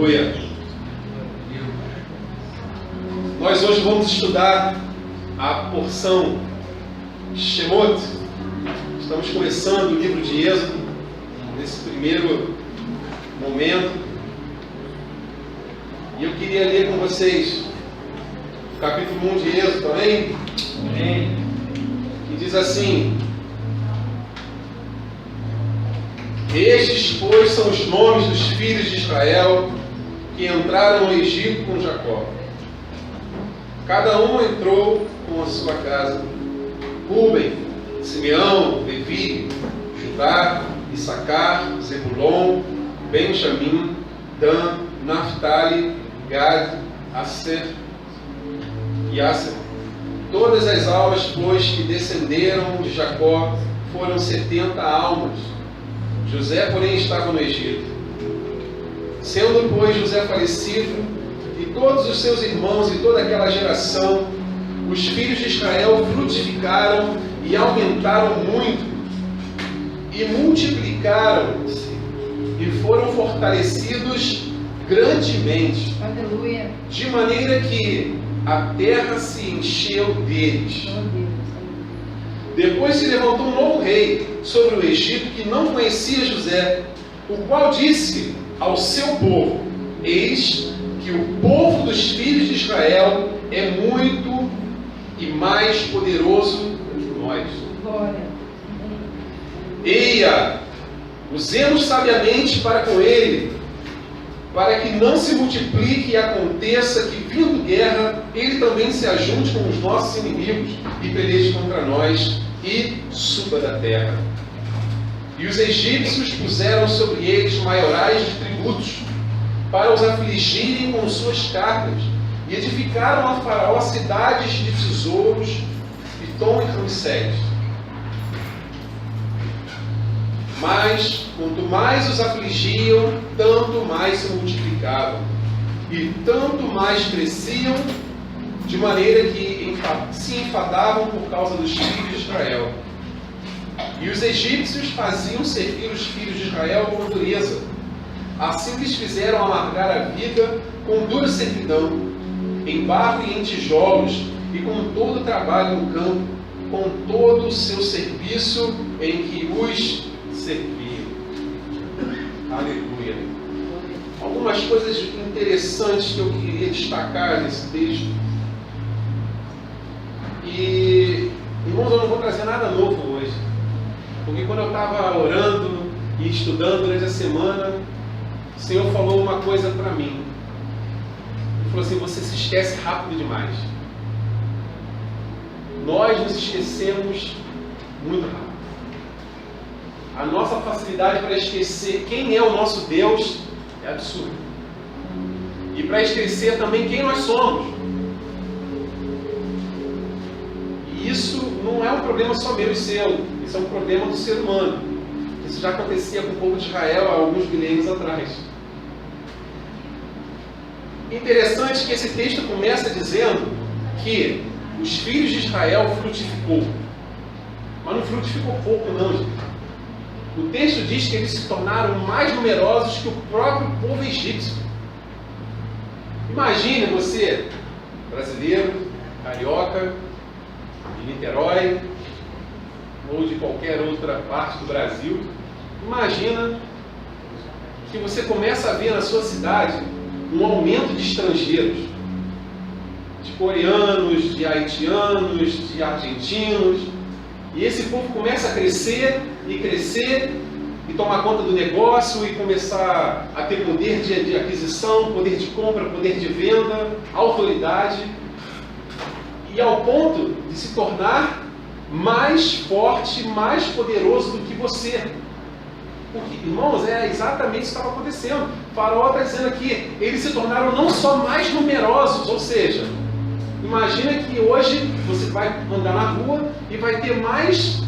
Aleluia. Nós hoje vamos estudar a porção Shemot. Estamos começando o livro de Êxodo, nesse primeiro momento. E eu queria ler com vocês o capítulo 1 de Êxodo também. Amém. Que diz assim: Estes, pois, são os nomes dos filhos de Israel que entraram no Egito com Jacó. Cada um entrou com a sua casa: Ruben, Simeão, Levi, Judá, Issacar, Zebulon, Benjamim, Dan, Naftali, Gad, Aser e Aser. Todas as almas, pois, que descenderam de Jacó foram 70 almas. José, porém, estava no Egito. Sendo, pois, José falecido, e todos os seus irmãos e toda aquela geração, os filhos de Israel frutificaram e aumentaram muito, e multiplicaram-se, e foram fortalecidos grandemente. Aleluia. De maneira que a terra se encheu deles. Depois se levantou um novo rei sobre o Egito que não conhecia José, o qual disse ao seu povo: Eis que o povo dos filhos de Israel é muito e mais poderoso do que nós. Glória. Eia, usemos sabiamente para com ele, para que não se multiplique e aconteça que, vindo guerra, ele também se ajunte com os nossos inimigos e peleje contra nós e suba da terra. E os egípcios puseram sobre eles maiorais de tributos, para os afligirem com suas cargas, e edificaram a Faraó cidades de tesouros, Pitom e Ramsés. Mas, quanto mais os afligiam, tanto mais se multiplicavam, e tanto mais cresciam, de maneira que se enfadavam por causa dos filhos de Israel. E os egípcios faziam servir os filhos de Israel com dureza. Assim lhes fizeram amargar a vida com dura servidão, em barro e em tijolos, e com todo o trabalho no campo, com todo o seu serviço em que os serviam. Aleluia. Algumas coisas interessantes que eu queria destacar nesse texto. E, irmãos, eu não vou trazer nada novo hoje, porque quando eu estava orando e estudando durante a semana, o Senhor falou uma coisa para mim. Ele falou assim: você se esquece rápido demais. Nós nos esquecemos muito rápido. A nossa facilidade para esquecer quem é o nosso Deus é absurda. E para esquecer também quem nós somos. E isso não é um problema só meu e seu. Isso é um problema do ser humano. Isso já acontecia com o povo de Israel há alguns milênios atrás. Interessante que esse texto começa dizendo que os filhos de Israel frutificou. Mas não frutificou pouco não, gente. O texto diz que eles se tornaram mais numerosos que o próprio povo egípcio. Imagine você, brasileiro, carioca, de Niterói, ou de qualquer outra parte do Brasil. Imagina que você começa a ver na sua cidade um aumento de estrangeiros, de coreanos, de haitianos, de argentinos, e esse povo começa a crescer e tomar conta do negócio e começar a ter poder de aquisição, poder de compra, poder de venda, autoridade, e ao ponto de se tornar mais forte, mais poderoso do que você. Porque, irmãos, é exatamente isso que estava acontecendo. O Faraó está dizendo aqui, eles se tornaram não só mais numerosos, ou seja, imagina que hoje você vai andar na rua e vai ter mais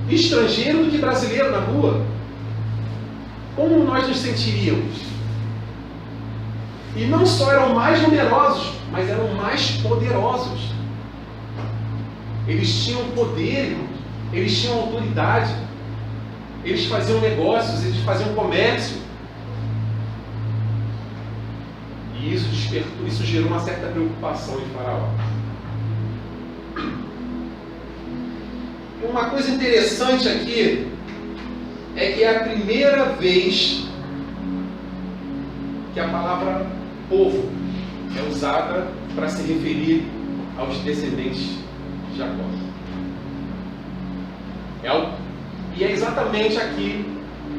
estrangeiro do que brasileiro na rua. Como nós nos sentiríamos? E não só eram mais numerosos, mas eram mais poderosos. Eles tinham poder, irmãos. Eles tinham autoridade. Eles faziam negócios, eles faziam comércio. E isso gerou uma certa preocupação em Faraó. Uma coisa interessante aqui é que é a primeira vez que a palavra povo é usada para se referir aos descendentes de Jacó. E é exatamente aqui,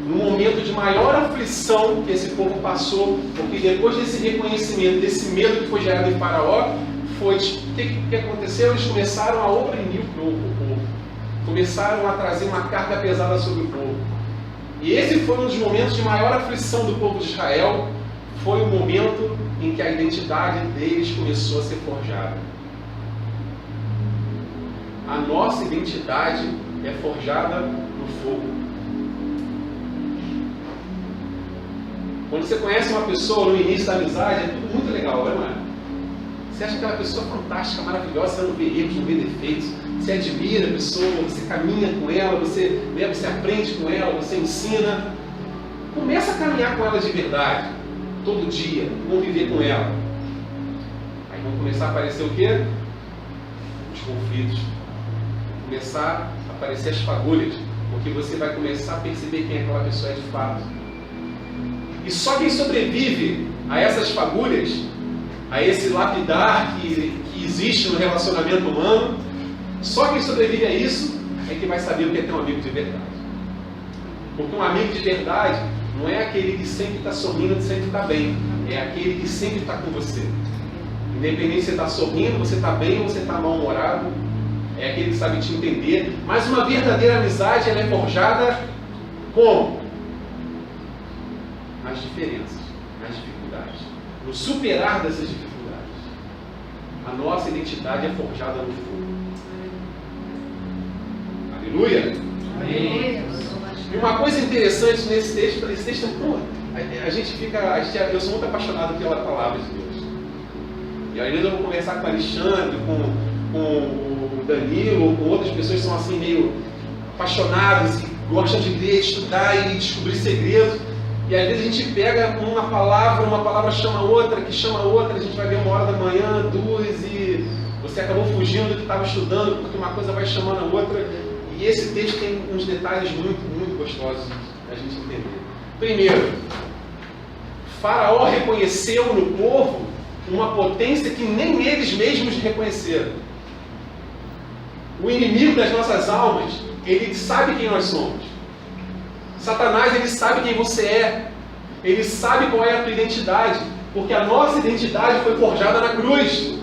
no momento de maior aflição que esse povo passou, porque depois desse reconhecimento, desse medo que foi gerado em Faraó, o que aconteceu? Eles começaram a oprimir o povo. Começaram a trazer uma carga pesada sobre o povo. E esse foi um dos momentos de maior aflição do povo de Israel. Foi o momento em que a identidade deles começou a ser forjada. A nossa identidade é forjada no fogo. Quando você conhece uma pessoa no início da amizade, é tudo muito legal, não é? Você acha aquela pessoa fantástica, maravilhosa, você não vê erros, não vê defeitos, você admira a pessoa, você caminha com ela, você aprende com ela, você ensina. Começa a caminhar com ela de verdade, todo dia, conviver com ela. Aí vão começar a aparecer o quê? Os conflitos. Vão começar a aparecer as fagulhas, porque você vai começar a perceber quem aquela pessoa é de fato. E só quem sobrevive a essas fagulhas, a esse lapidar que existe no relacionamento humano, só quem sobrevive a isso é que vai saber o que é ter um amigo de verdade. Porque um amigo de verdade não é aquele que sempre está sorrindo, que sempre está bem. É aquele que sempre está com você. Independente se você está sorrindo, você está bem ou você está mal-humorado, é aquele que sabe te entender. Mas uma verdadeira amizade, ela é forjada como? Nas diferenças, nas dificuldades, no superar dessas dificuldades. A nossa identidade é forjada no fogo. Aleluia! Amém. E uma coisa interessante nesse texto, eu sou muito apaixonado pela palavra de Deus. E às vezes eu vou conversar com o Alexandre, com o Danilo, com outras pessoas que são assim meio apaixonadas e gostam de ler, estudar e descobrir segredos. E às vezes a gente pega uma palavra chama outra, que chama outra, a gente vai ver 1h da manhã, 2, e você acabou fugindo do que estava estudando, porque uma coisa vai chamando a outra. E esse texto tem uns detalhes muito, muito gostosos da gente entender. Primeiro, Faraó reconheceu no povo uma potência que nem eles mesmos reconheceram. O inimigo das nossas almas, ele sabe quem nós somos. Satanás, ele sabe quem você é. Ele sabe qual é a tua identidade. Porque a nossa identidade foi forjada na cruz.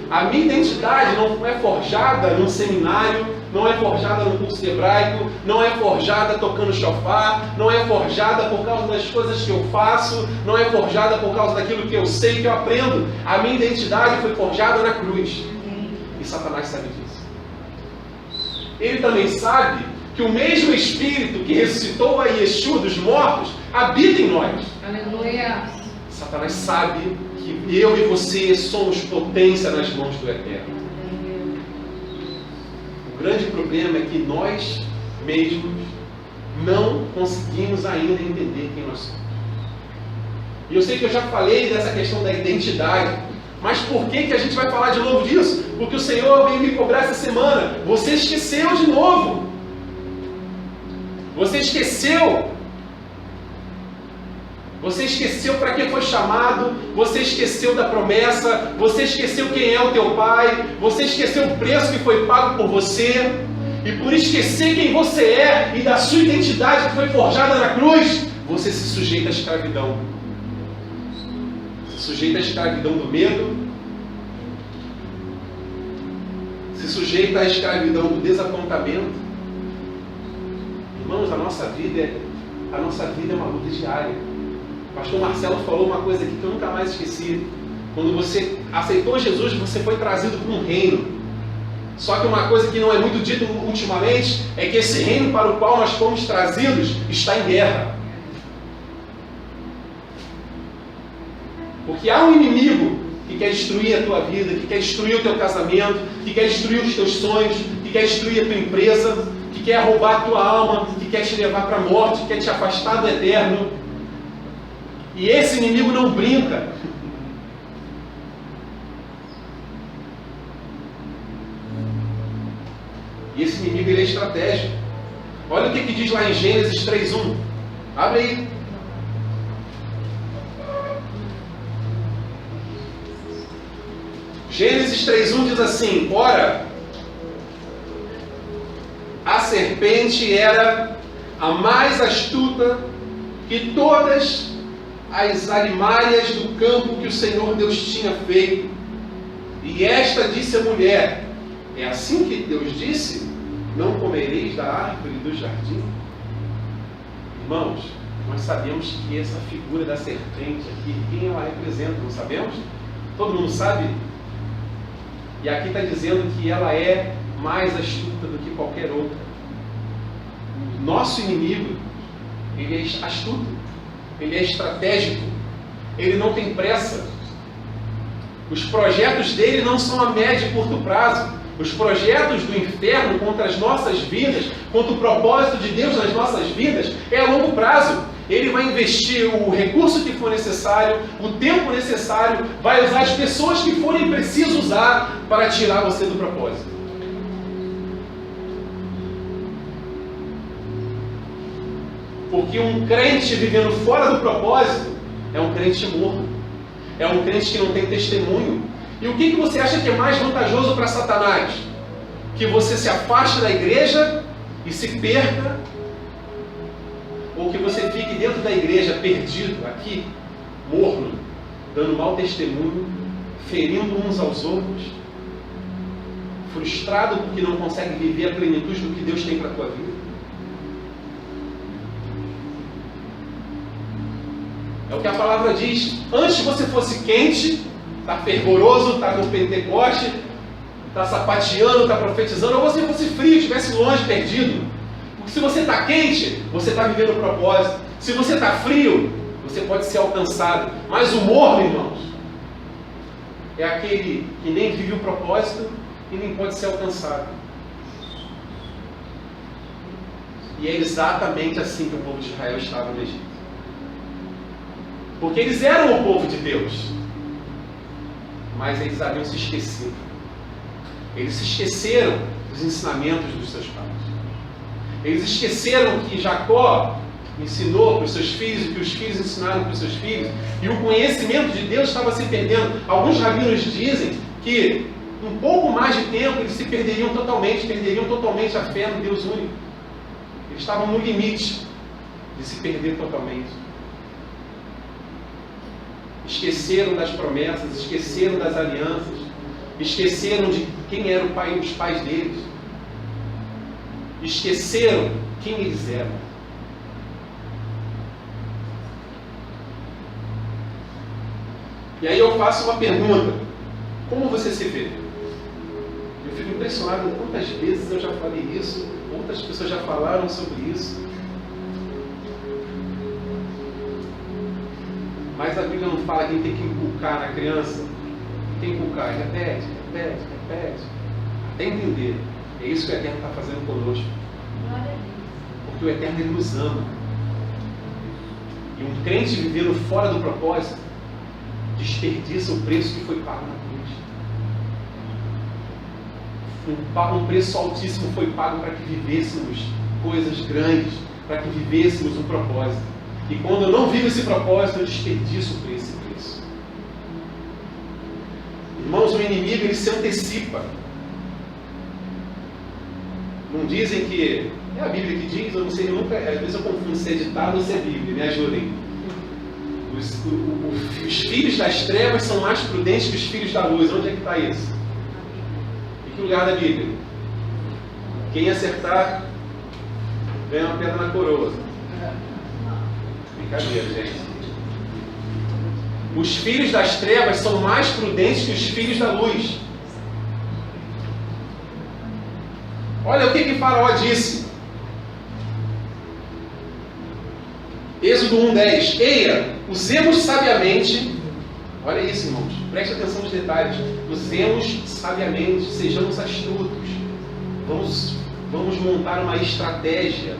A minha identidade não é forjada num seminário, não é forjada no curso hebraico, não é forjada tocando shofar, não é forjada por causa das coisas que eu faço, não é forjada por causa daquilo que eu sei, que eu aprendo. A minha identidade foi forjada na cruz. E Satanás sabe disso. Ele também sabe que o mesmo Espírito que ressuscitou a Yeshua dos mortos habita em nós. Aleluia. Satanás sabe que eu e você somos potência nas mãos do Eterno. O grande problema é que nós mesmos não conseguimos ainda entender quem nós somos. E eu sei que eu já falei dessa questão da identidade, mas por que a gente vai falar de novo disso? Porque o Senhor veio me cobrar essa semana. Você esqueceu de novo. Você esqueceu. Você esqueceu para que foi chamado, você esqueceu da promessa, você esqueceu quem é o teu pai, você esqueceu o preço que foi pago por você, e por esquecer quem você é e da sua identidade que foi forjada na cruz, você se sujeita à escravidão. Se sujeita à escravidão do medo, se sujeita à escravidão do desapontamento. Irmãos, a nossa vida é uma luta diária. O pastor Marcelo falou uma coisa aqui que eu nunca mais esqueci. Quando você aceitou Jesus, você foi trazido para um reino. Só que uma coisa que não é muito dita ultimamente é que esse reino para o qual nós fomos trazidos está em guerra. Porque há um inimigo que quer destruir a tua vida, que quer destruir o teu casamento, que quer destruir os teus sonhos, que quer destruir a tua empresa, que quer roubar a tua alma, que quer te levar para a morte, que quer te afastar do eterno. E esse inimigo não brinca. E esse inimigo, ele é estratégico. Olha o que diz lá em Gênesis 3:1. Abre aí. Gênesis 3:1 diz assim: ora, a serpente era a mais astuta que todas as alimárias do campo que o Senhor Deus tinha feito. E esta disse à mulher: é assim que Deus disse? Não comereis da árvore do jardim? Irmãos, nós sabemos que essa figura da serpente aqui, quem ela representa, não sabemos? Todo mundo sabe? E aqui está dizendo que ela é mais astuta do que qualquer outra. O nosso inimigo, ele é astuto, ele é estratégico, ele não tem pressa. Os projetos dele não são a médio e curto prazo. Os projetos do inferno contra as nossas vidas, contra o propósito de Deus nas nossas vidas, é a longo prazo. Ele vai investir o recurso que for necessário, o tempo necessário, vai usar as pessoas que forem preciso usar para tirar você do propósito. Porque um crente vivendo fora do propósito é um crente morto. É um crente que não tem testemunho. E o que você acha que é mais vantajoso para Satanás? Que você se afaste da igreja e se perca? Ou que você fique dentro da igreja perdido, aqui, morno, dando mau testemunho, ferindo uns aos outros, frustrado porque não consegue viver a plenitude do que Deus tem para a tua vida? É o que a palavra diz. Antes você fosse quente, está fervoroso, está no Pentecoste, está sapateando, está profetizando, ou você fosse frio, estivesse longe, perdido. Porque se você está quente, você está vivendo o propósito. Se você está frio, você pode ser alcançado. Mas o morno, irmãos, é aquele que nem vive o propósito e nem pode ser alcançado. E é exatamente assim que o povo de Israel estava no Egito. Porque eles eram o povo de Deus. Mas eles haviam se esquecido. Eles se esqueceram dos ensinamentos dos seus pais. Eles esqueceram que Jacó ensinou para os seus filhos, e que os filhos ensinaram para os seus filhos, e o conhecimento de Deus estava se perdendo. Alguns rabinos dizem que um pouco mais de tempo eles se perderiam totalmente a fé no Deus único. Eles estavam no limite de se perder totalmente. Esqueceram das promessas, esqueceram das alianças, esqueceram de quem era o pai, os pais deles, esqueceram quem eles eram. E aí eu faço uma pergunta: como você se vê? Eu fico impressionado com quantas vezes eu já falei isso, outras pessoas já falaram sobre isso. Mas a Bíblia não fala que a gente tem que inculcar na criança. Tem que inculcar, repete, até entender. É isso que o Eterno está fazendo conosco. Porque o Eterno, Ele nos ama. E um crente vivendo fora do propósito desperdiça o preço que foi pago na cruz. Um preço altíssimo foi pago para que vivêssemos coisas grandes, para que vivêssemos um propósito. E quando eu não vivo esse propósito, eu desperdiço por esse preço. Irmãos, o inimigo, ele se antecipa. Não dizem que... É a Bíblia que diz, eu não sei, às vezes eu confundo se é ditado ou se é Bíblia, me ajudem. Os filhos das trevas são mais prudentes que os filhos da luz. Onde é que está isso? Em que lugar da Bíblia? Quem acertar, ganha uma pedra na coroa. Brincadeira, gente. Os filhos das trevas são mais prudentes que os filhos da luz. Olha o que Faraó disse. Êxodo 1:10. Eia, usemos sabiamente. Olha isso, irmãos. Preste atenção nos detalhes. Usemos sabiamente, sejamos astutos. Vamos montar uma estratégia.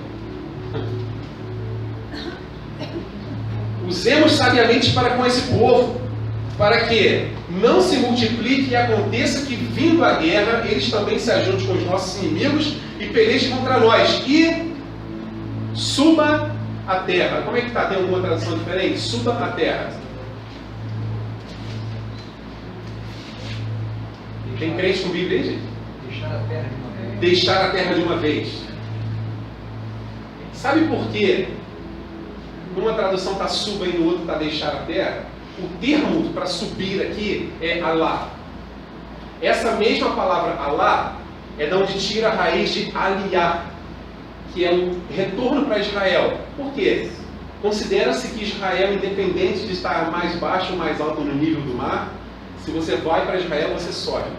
Usemos sabiamente para com esse povo, para que não se multiplique e aconteça que, vindo a guerra, eles também se ajuntem com os nossos inimigos e pelejem contra nós. E suba a terra. Como é que está? Tem alguma tradução diferente? Suba a terra. Tem crente com Bíblia aí, gente? Deixar a terra de uma vez. Deixar a terra de uma vez. Sabe por quê? Numa tradução está suba e no outro está deixar a terra. O termo para subir aqui é Alá. Essa mesma palavra Alá é de onde tira a raiz de Aliyah, que é um retorno para Israel. Por quê? Considera-se que Israel, independente de estar mais baixo ou mais alto no nível do mar, se você vai para Israel, você sobe.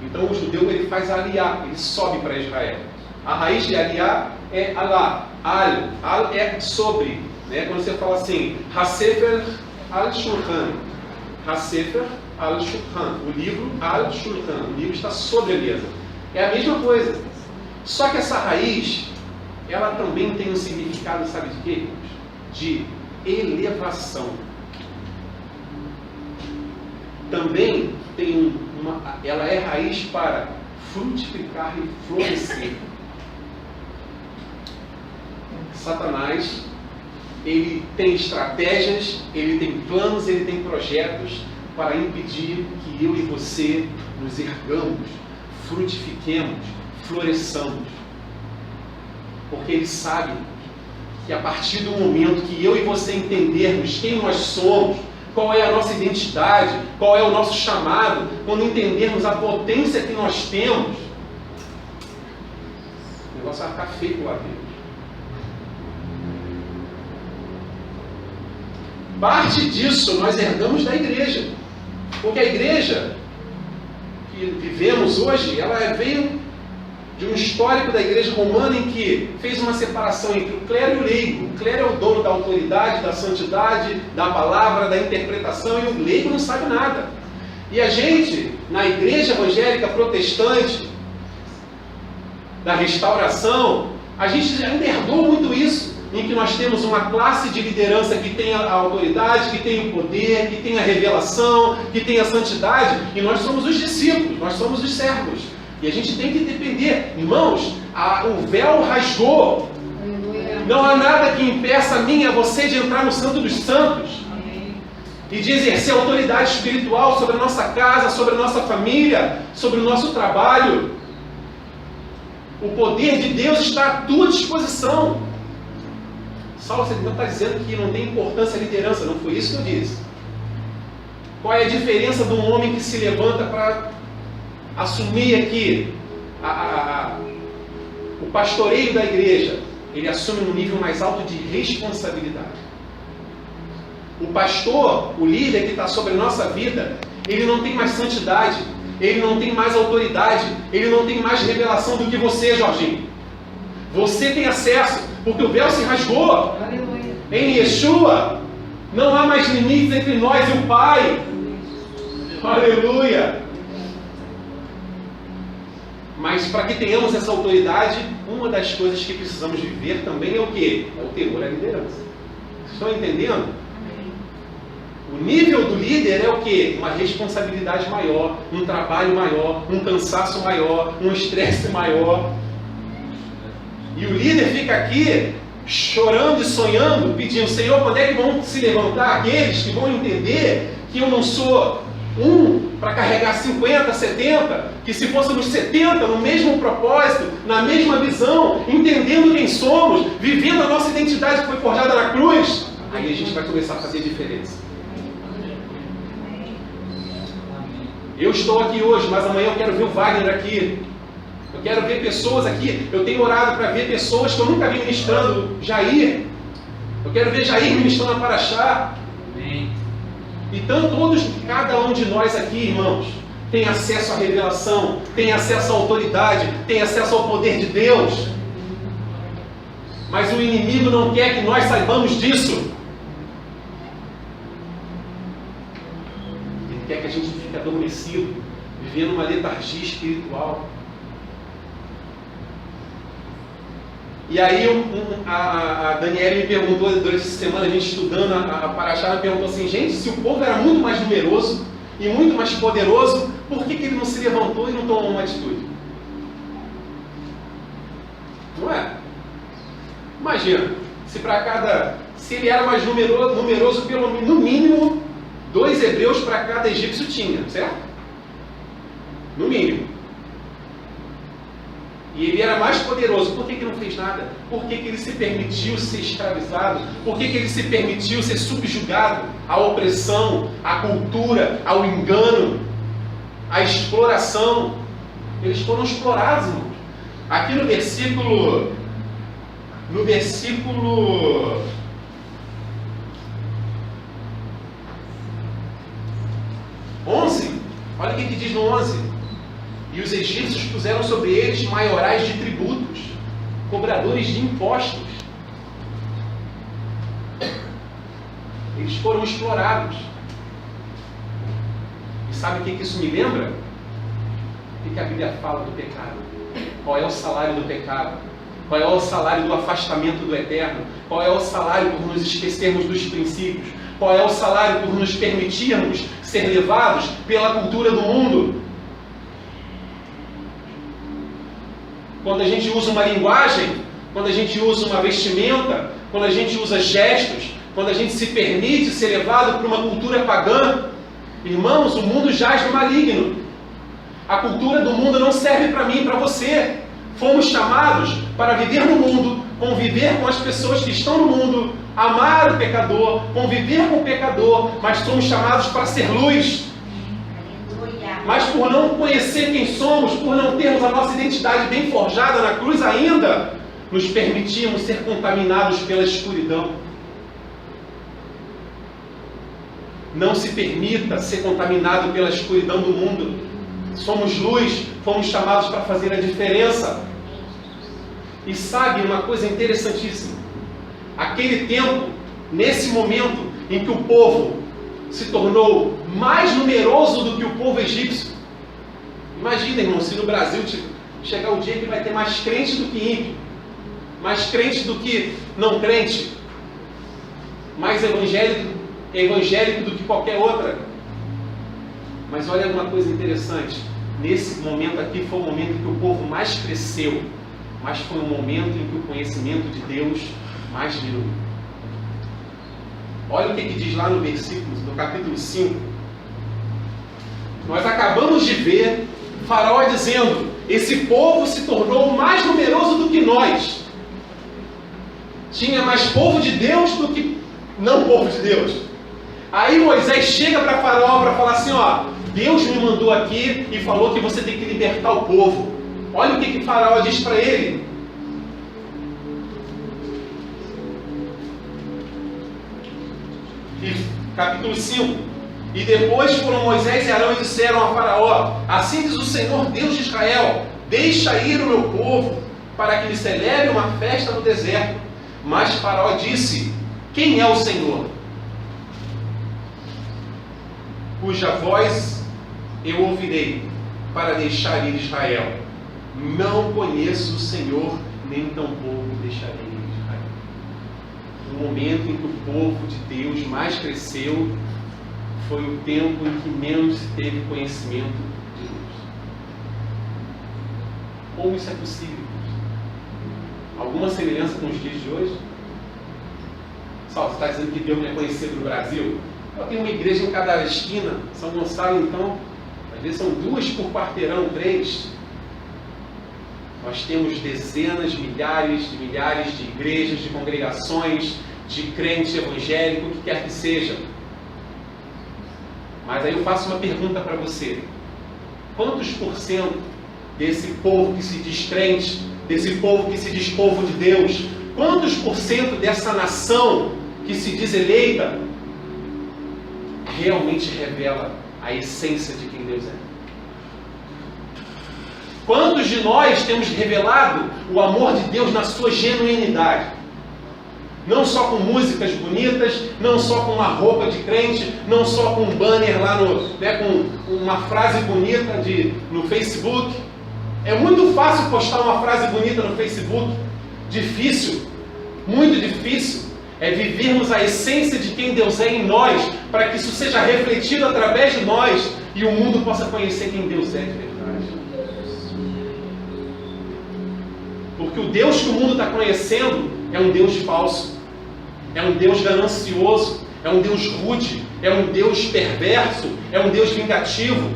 Então o judeu ele faz Aliyah, ele sobe para Israel. A raiz de Aliyah é Alá. Al é sobre. Né? Quando você fala assim, Hasefer al-Shulchan. Hasefer al-Shulchan. O livro al-Shulchan. O livro está sobre a mesa. É a mesma coisa. Só que essa raiz, ela também tem um significado, sabe de quê? De elevação. Também tem ela é raiz para frutificar e florescer. Satanás, ele tem estratégias, ele tem planos, ele tem projetos para impedir que eu e você nos ergamos, frutifiquemos, floresçamos. Porque ele sabe que a partir do momento que eu e você entendermos quem nós somos, qual é a nossa identidade, qual é o nosso chamado, quando entendermos a potência que nós temos, o negócio vai ficar feio lá dentro. Parte disso nós herdamos da igreja. Porque a igreja que vivemos hoje, ela veio de um histórico da igreja romana em que fez uma separação entre o clero e o leigo. O clero é o dono da autoridade, da santidade, da palavra, da interpretação, e o leigo não sabe nada. E a gente, na igreja evangélica protestante, da restauração, a gente ainda herdou muito isso, em que nós temos uma classe de liderança que tem a autoridade, que tem o poder, que tem a revelação, que tem a santidade, e nós somos os discípulos, nós somos os servos. E a gente tem que depender. Irmãos, o véu rasgou. Não há nada que impeça a mim e a você de entrar no Santo dos Santos e de exercer autoridade espiritual sobre a nossa casa, sobre a nossa família, sobre o nosso trabalho. O poder de Deus está à tua disposição. Saulo, você não está dizendo que não tem importância a liderança. Não foi isso que eu disse. Qual é a diferença de um homem que se levanta para assumir aqui o pastoreio da igreja? Ele assume um nível mais alto de responsabilidade. O pastor, o líder que está sobre a nossa vida, ele não tem mais santidade, ele não tem mais autoridade, ele não tem mais revelação do que você, Jorginho. Você tem acesso, porque o véu se rasgou. Aleluia. Em Yeshua, não há mais limites entre nós e o Pai. Aleluia. Mas para que tenhamos essa autoridade, uma das coisas que precisamos viver também é o quê? É o temor à liderança. Vocês estão entendendo? O nível do líder é o quê? Uma responsabilidade maior, um trabalho maior, um cansaço maior, um estresse maior. E o líder fica aqui chorando e sonhando, pedindo: Senhor, quando é que vão se levantar aqueles que vão entender que eu não sou para carregar 50, 70, que se fôssemos 70 no mesmo propósito, na mesma visão, entendendo quem somos, vivendo a nossa identidade que foi forjada na cruz, aí a gente vai começar a fazer diferença. Eu estou aqui hoje, mas amanhã eu quero ver o Wagner aqui. Eu quero ver pessoas aqui. Eu tenho orado para ver pessoas que eu nunca vi ministrando. Jair. Eu quero ver Jair ministrando a Paraxá. Então cada um de nós aqui, irmãos, tem acesso à revelação, tem acesso à autoridade, tem acesso ao poder de Deus. Mas o inimigo não quer que nós saibamos disso. Ele quer que a gente fique adormecido, vivendo uma letargia espiritual. E aí a Daniela me perguntou durante essa semana, a gente estudando a Paraxá, me perguntou assim, gente, se o povo era muito mais numeroso e muito mais poderoso, por que ele não se levantou e não tomou uma atitude? Não é? Imagina, se ele era mais numeroso, no mínimo 2 hebreus para cada egípcio tinha, certo? No mínimo. E ele era mais poderoso, por que ele não fez nada? Por que ele se permitiu ser escravizado? Por que ele se permitiu ser subjugado à opressão, à cultura, ao engano, à exploração? Eles foram explorados, irmãos. Aqui no versículo 11, olha o que diz no 11. E os egípcios puseram sobre eles maiorais de tributos, cobradores de impostos. Eles foram explorados. E sabe o que isso me lembra? O que a Bíblia fala do pecado? Qual é o salário do pecado? Qual é o salário do afastamento do eterno? Qual é o salário por nos esquecermos dos princípios? Qual é o salário por nos permitirmos ser levados pela cultura do mundo? Quando a gente usa uma linguagem, quando a gente usa uma vestimenta, quando a gente usa gestos, quando a gente se permite ser levado para uma cultura pagã, irmãos, o mundo jaz no maligno. A cultura do mundo não serve para mim e para você. Fomos chamados para viver no mundo, conviver com as pessoas que estão no mundo, amar o pecador, conviver com o pecador, mas somos chamados para ser luz. Mas por não conhecer quem somos, por não termos a nossa identidade bem forjada na cruz ainda, nos permitimos ser contaminados pela escuridão. Não se permita ser contaminado pela escuridão do mundo. Somos luz, fomos chamados para fazer a diferença. E sabe uma coisa interessantíssima? Aquele tempo, nesse momento em que o povo se tornou mais numeroso do que o povo egípcio. Imagina, irmão, se no Brasil chegar o dia que vai ter mais crente do que ímpio, mais crente do que não crente, mais evangélico do que qualquer outra. Mas olha uma coisa interessante, nesse momento aqui foi o momento em que o povo mais cresceu, mas foi o momento em que o conhecimento de Deus mais diminuiu. Olha o que diz lá no versículo, no capítulo 5. Nós acabamos de ver Faraó dizendo, esse povo se tornou mais numeroso do que nós. Tinha mais povo de Deus do que não povo de Deus. Aí Moisés chega para Faraó para falar assim, ó, Deus me mandou aqui e falou que você tem que libertar o povo. Olha o que Faraó diz para ele. Capítulo 5. E depois foram Moisés e Arão e disseram a Faraó, assim diz o Senhor Deus de Israel, deixa ir o meu povo, para que lhe celebre uma festa no deserto. Mas Faraó disse, quem é o Senhor? Cuja voz eu ouvirei, para deixar ir Israel. Não conheço o Senhor, nem tampouco deixarei ir Israel. O momento em que o povo de Deus mais cresceu foi o tempo em que menos se teve conhecimento de Deus. Como isso é possível? Alguma semelhança com os dias de hoje? Saulo, você está dizendo que Deus não é conhecido no Brasil? Eu tenho uma igreja em cada esquina. São Gonçalo, então, às vezes são 2 por quarteirão, 3. Nós temos dezenas, milhares de igrejas, de congregações, de crente evangélico, o que quer que seja. Mas aí eu faço uma pergunta para você. Quantos por cento desse povo que se diz crente, desse povo que se diz povo de Deus, quantos por cento dessa nação que se diz eleita, realmente revela a essência de quem Deus é? Quantos de nós temos revelado o amor de Deus na sua genuinidade? Não só com músicas bonitas, não só com uma roupa de crente, não só com um banner lá com uma frase bonita no Facebook. É muito fácil postar uma frase bonita no Facebook, difícil, muito difícil, é vivermos a essência de quem Deus é em nós, para que isso seja refletido através de nós e o mundo possa conhecer quem Deus é de verdade. Porque o Deus que o mundo está conhecendo é um Deus falso, é um Deus ganancioso, é um Deus rude, é um Deus perverso, é um Deus vingativo.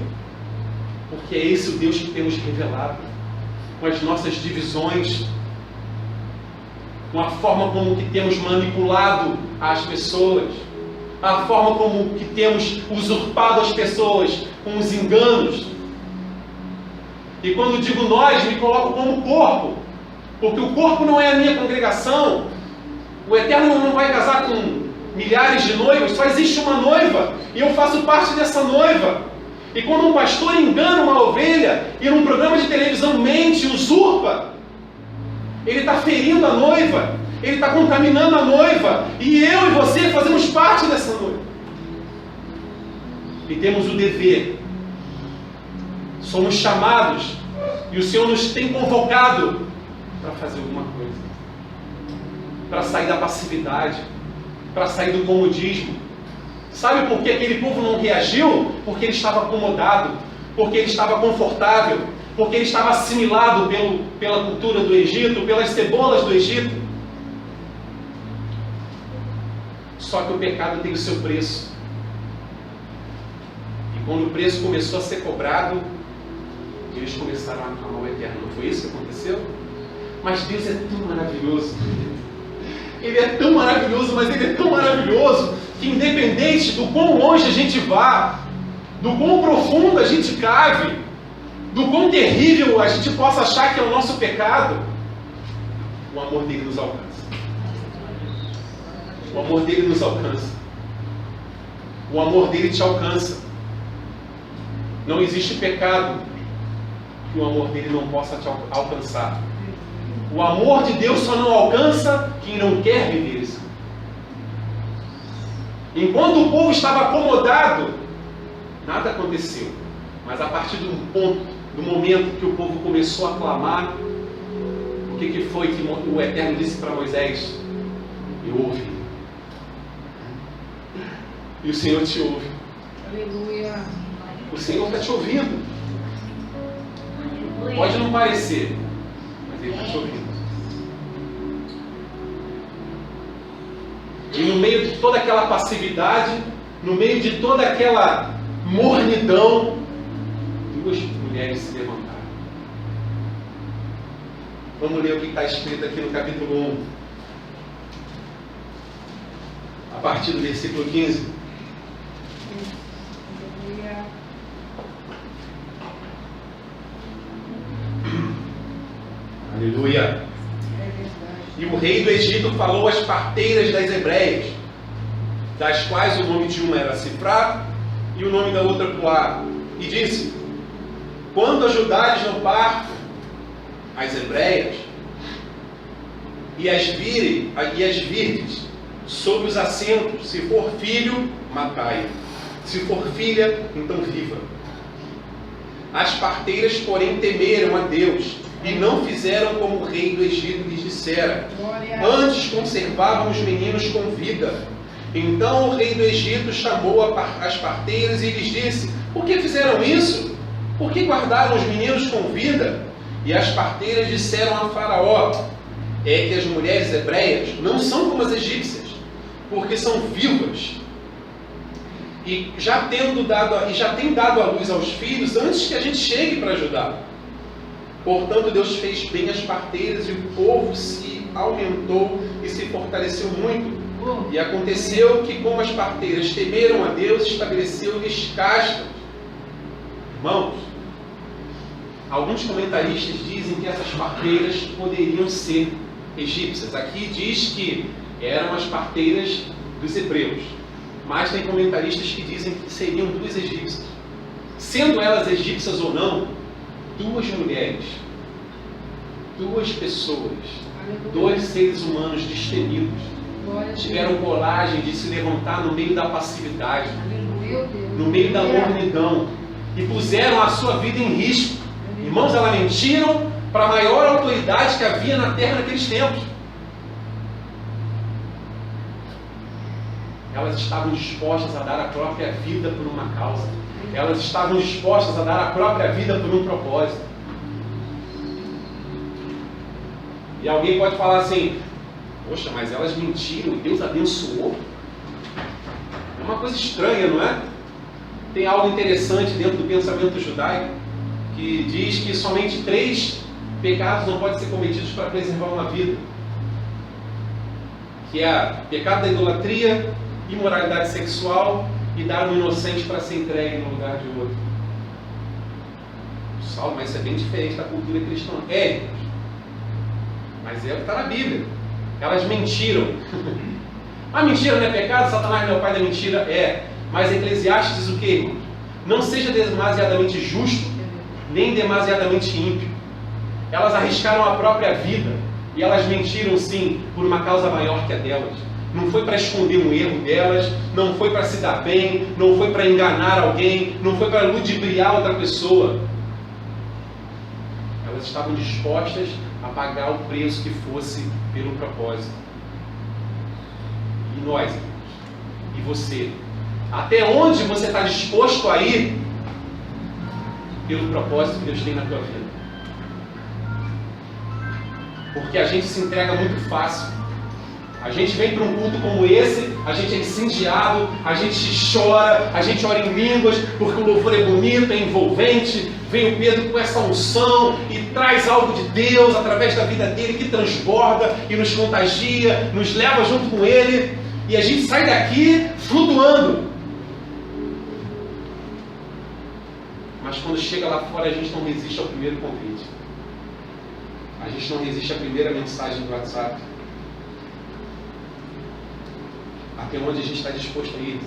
Porque é esse o Deus que temos revelado, com as nossas divisões, com a forma como que temos manipulado as pessoas, a forma como que temos usurpado as pessoas com os enganos. E quando digo nós, me coloco como corpo, porque o corpo não é a minha congregação. O Eterno não vai casar com milhares de noivos, só existe uma noiva, e eu faço parte dessa noiva. E quando um pastor engana uma ovelha, e num programa de televisão mente, usurpa, ele está ferindo a noiva, ele está contaminando a noiva, e eu e você fazemos parte dessa noiva. E temos o dever, somos chamados, e o Senhor nos tem convocado para fazer alguma coisa, para sair da passividade, para sair do comodismo. Sabe por que aquele povo não reagiu? Porque ele estava acomodado, porque ele estava confortável, porque ele estava assimilado pela cultura do Egito, pelas cebolas do Egito. Só que o pecado tem o seu preço. E quando o preço começou a ser cobrado, eles começaram a aclamar o Eterno. Não foi isso que aconteceu? Mas Deus é tão maravilhoso. Ele é tão maravilhoso, mas Ele é tão maravilhoso que independente do quão longe a gente vá, do quão profundo a gente cave, do quão terrível a gente possa achar que é o nosso pecado, o amor dele nos alcança. O amor dele nos alcança. O amor dele te alcança. Não existe pecado que o amor dele não possa te alcançar. O amor de Deus só não alcança quem não quer viver isso. Enquanto o povo estava acomodado, nada aconteceu. Mas a partir do momento que o povo começou a clamar, o que foi que o Eterno disse para Moisés? Eu ouvi. E o Senhor te ouve. Aleluia. O Senhor está te ouvindo. Pode não parecer, mas Ele está te ouvindo. E no meio de toda aquela passividade, no meio de toda aquela mornidão, duas mulheres se levantaram. Vamos ler o que está escrito aqui no capítulo 1. A partir do versículo 15. Aleluia. E o rei do Egito falou às parteiras das hebreias, das quais o nome de uma era Sifrá e o nome da outra Puá, e disse: quando ajudares no parto as hebreias, e as virdes sob os assentos, se for filho, matai, se for filha, então viva. As parteiras, porém, temeram a Deus, e não fizeram como o rei do Egito lhes dissera. Antes conservavam os meninos com vida. Então o rei do Egito chamou as parteiras e lhes disse: por que fizeram isso? Por que guardaram os meninos com vida? E as parteiras disseram a Faraó: é que as mulheres hebreias não são como as egípcias, porque são vivas. E já têm dado à luz aos filhos antes que a gente chegue para ajudar. Portanto, Deus fez bem as parteiras, e o povo se aumentou e se fortaleceu muito. E aconteceu que, como as parteiras temeram a Deus, estabeleceu-lhes castas. Irmãos, alguns comentaristas dizem que essas parteiras poderiam ser egípcias. Aqui diz que eram as parteiras dos hebreus, mas tem comentaristas que dizem que seriam duas egípcias. Sendo elas egípcias ou não, duas mulheres, duas pessoas, dois seres humanos destemidos, tiveram coragem de se levantar no meio da passividade, no meio da mornidão, e puseram a sua vida em risco. Irmãos, elas mentiram, para a maior autoridade que havia na terra naqueles tempos. Elas estavam dispostas a dar a própria vida por uma causa. Elas estavam dispostas a dar a própria vida por um propósito. E alguém pode falar assim: poxa, mas elas mentiram e Deus abençoou? É uma coisa estranha, não é? Tem algo interessante dentro do pensamento judaico que diz que somente 3 pecados não podem ser cometidos para preservar uma vida. Que é o pecado da idolatria, imoralidade sexual e dar um inocente para ser entregue no lugar de outro. Saulo, mas isso é bem diferente da cultura cristã. É, mas é o que está na Bíblia. Elas mentiram. A mentira não é pecado? Satanás não é o pai da mentira? É. Mas Eclesiastes diz o quê, irmãos? Não seja demasiadamente justo, nem demasiadamente ímpio. Elas arriscaram a própria vida. E elas mentiram sim, por uma causa maior que a delas. Não foi para esconder um erro delas, não foi para se dar bem, não foi para enganar alguém, não foi para ludibriar outra pessoa. Elas estavam dispostas a pagar o preço que fosse pelo propósito. E nós, irmãos? E você? Até onde você está disposto a ir pelo propósito que Deus tem na tua vida? Porque a gente se entrega muito fácil. A gente vem para um culto como esse, a gente é incendiado, a gente chora, a gente ora em línguas, porque o louvor é bonito, é envolvente. Vem o Pedro com essa unção e traz algo de Deus através da vida dele que transborda e nos contagia, nos leva junto com ele. E a gente sai daqui flutuando. Mas quando chega lá fora, a gente não resiste ao primeiro convite. A gente não resiste à primeira mensagem do WhatsApp. Até onde a gente está disposto a ir?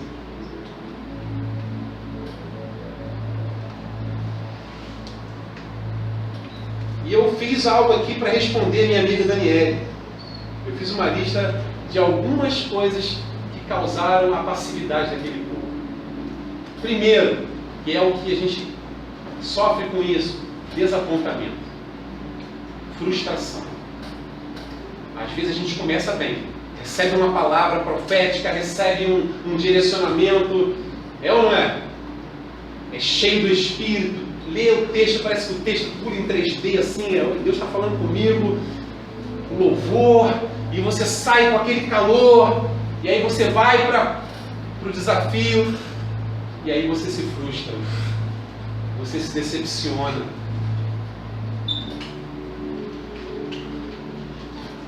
E eu fiz algo aqui para responder a minha amiga Daniele. Eu fiz uma lista de algumas coisas que causaram a passividade daquele povo. Primeiro, que é o que a gente sofre com isso: desapontamento, frustração. Às vezes a gente começa bem, recebe uma palavra profética, recebe um direcionamento, é ou não é? É cheio do Espírito, lê o texto, parece que o texto pula em 3D assim, Deus está falando comigo, o louvor, e você sai com aquele calor, e aí você vai para o desafio, e aí você se frustra, você se decepciona.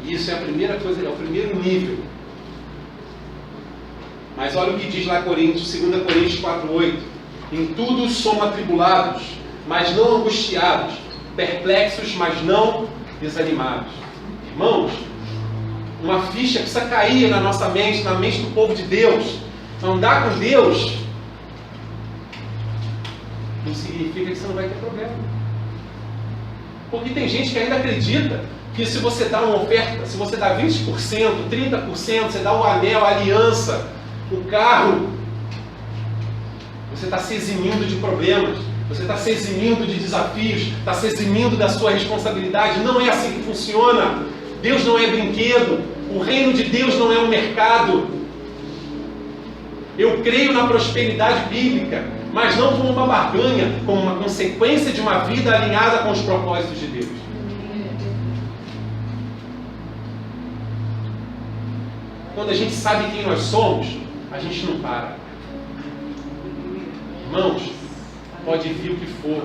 Isso é a primeira coisa, é o primeiro nível. Mas olha o que diz lá Coríntios, 2 Coríntios 4:8. Em tudo somos atribulados, mas não angustiados, perplexos, mas não desanimados. Irmãos, uma ficha precisa cair na nossa mente, na mente do povo de Deus. Andar com Deus não significa que você não vai ter problema. Porque tem gente que ainda acredita que se você dá uma oferta, se você dá 20%, 30%, você dá o anel, a aliança, o carro, você está se eximindo de problemas, você está se eximindo de desafios, está se eximindo da sua responsabilidade. Não é assim que funciona. Deus não é brinquedo, o reino de Deus não é um mercado. Eu creio na prosperidade bíblica, mas não como uma barganha, como uma consequência de uma vida alinhada com os propósitos de Deus. Quando a gente sabe quem nós somos, a gente não para. Irmãos, pode vir o que for,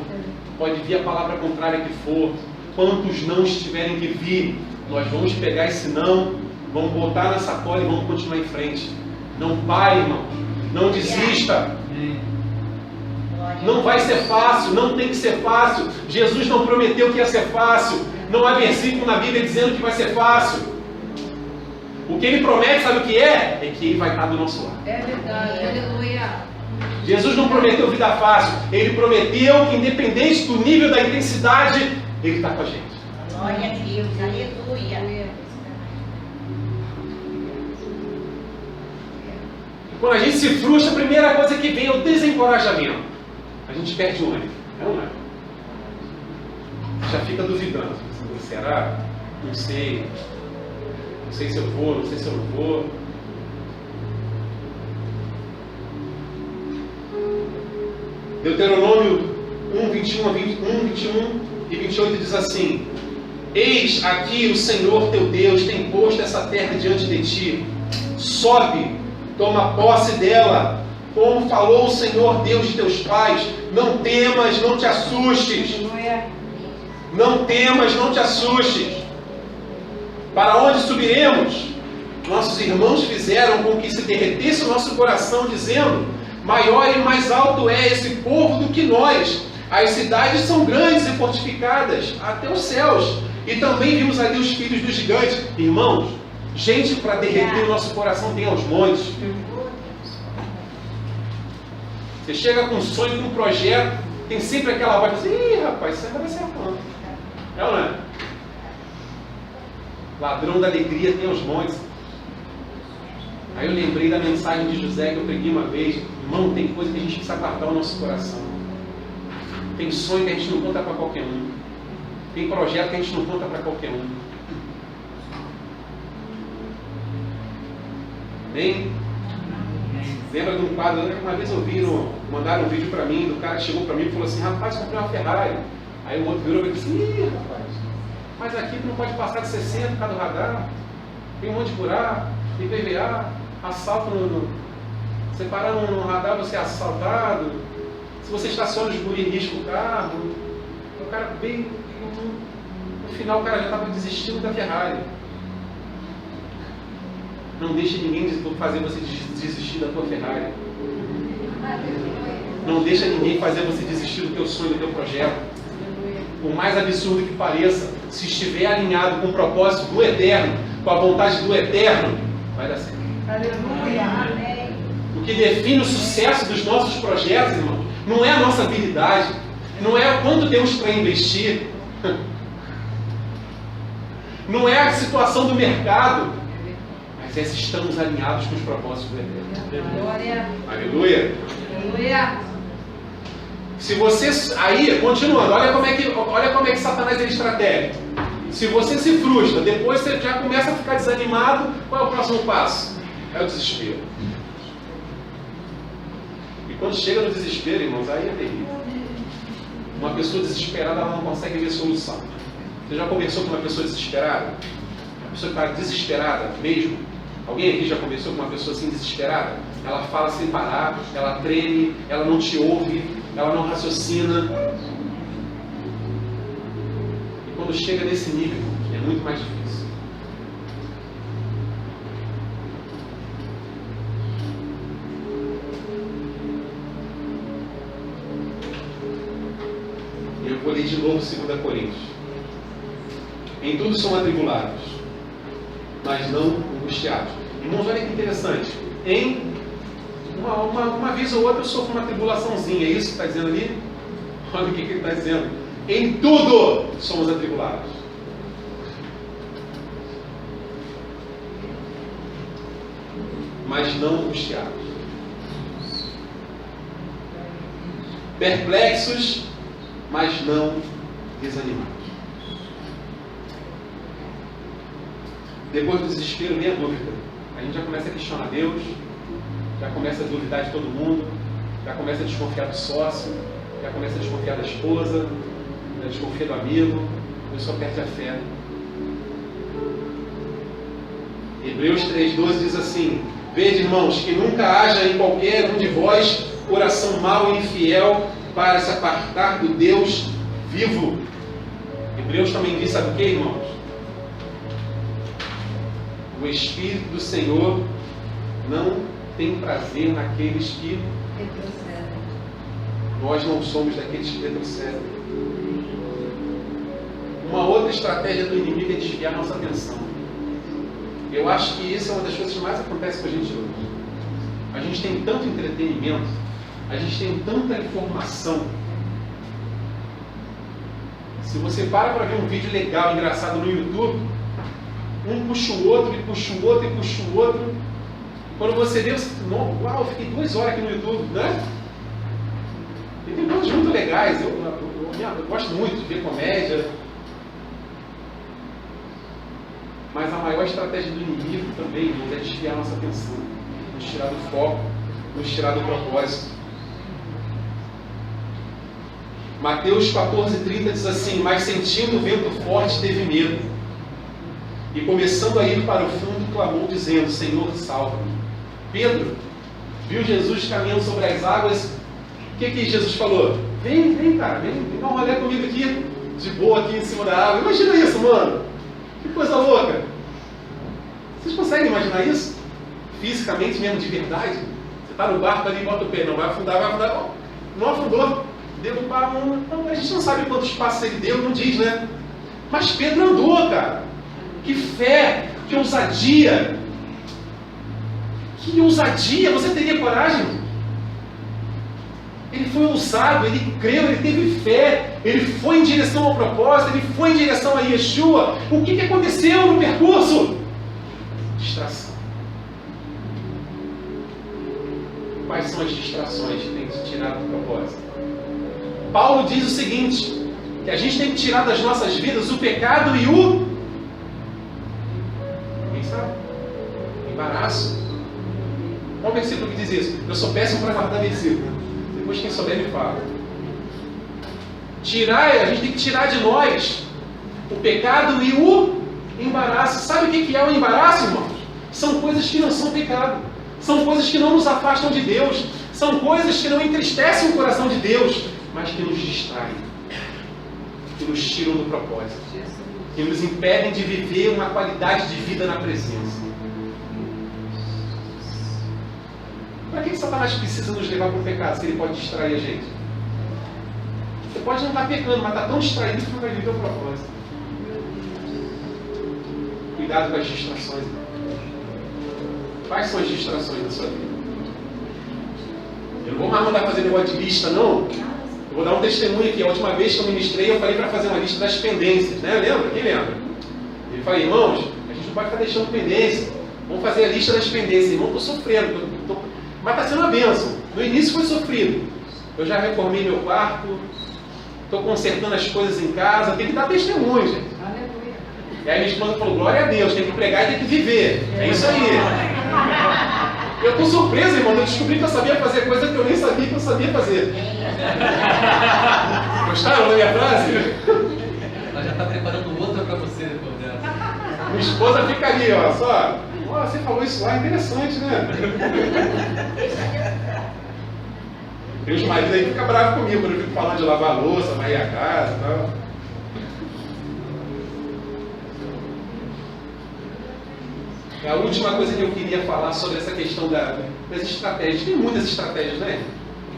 pode vir a palavra contrária que for, quantos não estiverem que vir, nós vamos pegar esse não, vamos botar na sacola e vamos continuar em frente. Não pare, irmão, não desista. Não vai ser fácil, não tem que ser fácil. Jesus não prometeu que ia ser fácil. Não há versículo na Bíblia dizendo que vai ser fácil. O que Ele promete, sabe o que é? É que Ele vai estar do nosso lado. É verdade, aleluia. Jesus não prometeu vida fácil. Ele prometeu que, independente do nível da intensidade, Ele está com a gente. Glória a Deus, aleluia. E quando a gente se frustra, a primeira coisa que vem é o desencorajamento. A gente perde o ânimo. É ou não é? A já fica duvidando. Será? Não sei. Não sei se eu vou, não sei se eu não vou. Deuteronômio 1, 21 e 28 diz assim: Eis aqui o Senhor teu Deus tem posto essa terra diante de ti. Sobe, toma posse dela, como falou o Senhor Deus de teus pais. Não temas, não te assustes. Não temas, não te assustes. Para onde subiremos? Nossos irmãos fizeram com que se derretesse o nosso coração, dizendo: maior e mais alto é esse povo do que nós. As cidades são grandes e fortificadas até os céus. E também vimos ali os filhos dos gigantes. Irmãos, gente para derreter o nosso coração tem aos montes. Você chega com um sonho, com um projeto, tem sempre aquela voz assim: ih, rapaz, isso vai ser quanto? É ou não é? Ladrão da alegria tem aos montes. Aí eu lembrei da mensagem de José que eu preguei uma vez. Irmão, tem coisa que a gente precisa guardar no nosso coração. Tem sonho que a gente não conta para qualquer um. Tem projeto que a gente não conta para qualquer um. Bem, lembra de um quadro? Uma vez eu vi, mandaram um vídeo para mim, do cara que chegou para mim e falou assim: rapaz, comprei uma Ferrari. Aí o outro virou e disse: ih, rapaz, mas aqui tu não pode passar de 60 por causa do radar. Tem um monte de buraco, IPVA, assalto você parar no radar, você é assaltado. Se você estaciona os guri, risca o carro. O cara bem. No final o cara já estava desistindo da Ferrari. Não deixe ninguém fazer você desistir da tua Ferrari. Não deixa ninguém fazer você desistir do teu sonho, do teu projeto. Por mais absurdo que pareça, se estiver alinhado com o propósito do Eterno, com a vontade do Eterno, vai dar certo. Aleluia. O que define o sucesso dos nossos projetos, irmão, não é a nossa habilidade, não é quanto temos para investir, não é a situação do mercado, mas é se estamos alinhados com os propósitos do Eterno. Glória. Aleluia. Aleluia. Se você, aí, continuando, olha como é que Satanás é estratégico. Se você se frustra, depois você já começa a ficar desanimado, qual é o próximo passo? É o desespero. E quando chega no desespero, irmãos, aí é terrível. Uma pessoa desesperada, ela não consegue ver solução. Você já conversou com uma pessoa desesperada? Uma pessoa que está desesperada mesmo? Alguém aqui já conversou com uma pessoa assim desesperada? Ela fala sem parar, ela treme, ela não te ouve, ela não raciocina. E quando chega nesse nível, é muito mais difícil. E eu vou ler de novo 2 Coríntios. Em tudo são atribulados, mas não angustiados. Irmãos, olha que interessante. Em uma vez ou outra eu sofro uma tribulaçãozinha. É isso que está dizendo ali? Olha o que ele está dizendo. Em tudo somos atribulados. Mas não angustiados. Perplexos, mas não desanimados. Depois do desespero vem a dúvida. A gente já começa a questionar Deus, já começa a duvidar de todo mundo, já começa a desconfiar do sócio, já começa a desconfiar da esposa, já desconfia do amigo, a pessoa perde a fé. Hebreus 3,12 diz assim: vede, irmãos, que nunca haja em qualquer um de vós coração mau e infiel para se apartar do Deus vivo. Hebreus também diz, sabe o que, irmãos? O Espírito do Senhor não tem prazer naqueles que Retrocedem. nós não somos daqueles que retrocedem. Uma outra estratégia do inimigo é desviar nossa atenção. Eu acho que isso é uma das coisas que mais acontece com a gente hoje. A gente tem tanto entretenimento, a gente tem tanta informação. Se você para ver um vídeo legal, engraçado no YouTube, um puxa o outro, e puxa o outro, e puxa o outro. Quando você vê, você diz: uau, eu fiquei 2 horas aqui no YouTube, né? E tem coisas muito legais. Eu gosto muito de ver comédia, Mas a maior estratégia do inimigo também, irmãos, é desviar nossa atenção, nos tirar do foco, nos tirar do propósito. Mateus 14:30 diz assim: mas sentindo o vento forte, teve medo. E começando a ir para o fundo, clamou, dizendo: Senhor, salva-me. Pedro viu Jesus caminhando sobre as águas. O que Jesus falou? Vem, cara, vem dar um rolê comigo aqui, de boa aqui em cima da água. Imagina isso, mano. Que coisa louca. Vocês conseguem imaginar isso? Fisicamente mesmo, de verdade? Você está no barco ali e bota o pé, não vai afundar, vai afundar. Não afundou. Derrubar a mão. A gente não sabe quantos passos ele deu, não diz, né? Mas Pedro andou, cara. Que fé, que ousadia. Que ousadia, você teria coragem? Ele foi ousado, ele creu, ele teve fé, ele foi em direção ao propósito, ele foi em direção a Yeshua. O que aconteceu no percurso? Distração. Quais são as distrações que tem que tirar do propósito? Paulo diz o seguinte, que a gente tem que tirar das nossas vidas o pecado e o... Quem sabe? Embaraço. Qual o versículo que diz isso? Eu sou péssimo para guardar versículo. Depois quem souber me fala. A gente tem que tirar de nós o pecado e o embaraço. Sabe o que é o embaraço, irmãos? São coisas que não são pecado. São coisas que não nos afastam de Deus. São coisas que não entristecem o coração de Deus, mas que nos distraem, que nos tiram do propósito, que nos impedem de viver uma qualidade de vida na presença. Para que Satanás precisa nos levar para o pecado se ele pode distrair a gente? Você pode não estar pecando, mas está tão distraído que não vai viver o propósito. Cuidado com as distrações. Quais são as distrações da sua vida? Eu não vou mais mandar fazer negócio de lista, não. Eu vou dar um testemunho aqui. A última vez que eu ministrei, eu falei para fazer uma lista das pendências, né? Lembra? Quem lembra? Eu falei, irmãos, a gente não pode ficar deixando pendência. Vamos fazer a lista das pendências. Irmão, estou sofrendo. Mas está sendo uma bênção. No início foi sofrido. Eu já reformei meu quarto, estou consertando as coisas em casa. Tem que dar testemunho, gente. Aleluia. E aí minha esposa falou, glória a Deus, tem que pregar e tem que viver. É isso aí. Eu estou surpreso, irmão. Eu descobri que eu sabia fazer coisa que eu nem sabia que eu sabia fazer. Gostaram da minha frase? Ela já está preparando outra para você depois dela. Minha esposa fica ali, ó, só. Ó, você falou isso lá, interessante, né? Tem os maridos aí que ficam bravos comigo quando eu fico falando de lavar a louça, varrer a casa e tal. A última coisa que eu queria falar sobre essa questão das estratégias. Tem muitas estratégias, né?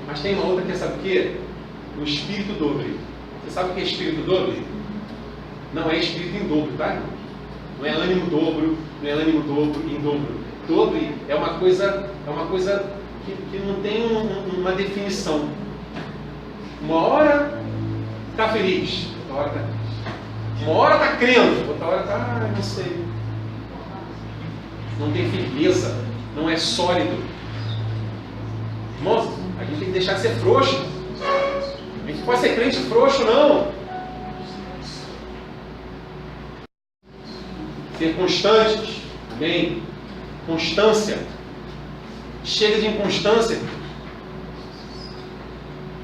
Mas tem uma outra que é, sabe o quê? O espírito dobre. Você sabe o que é espírito dobre? Não é espírito em dobro, tá? Não é ânimo dobro, não é ânimo dobro em dobro. Dobre é uma coisa que não tem uma definição. Uma hora está feliz, outra hora está triste. Uma hora está crendo, outra hora está, não sei. Não tem firmeza, não é sólido. Irmãos, a gente tem que deixar de ser frouxo. A gente não pode ser crente frouxo, não. Ser constantes, amém? Constância. Chega de inconstância.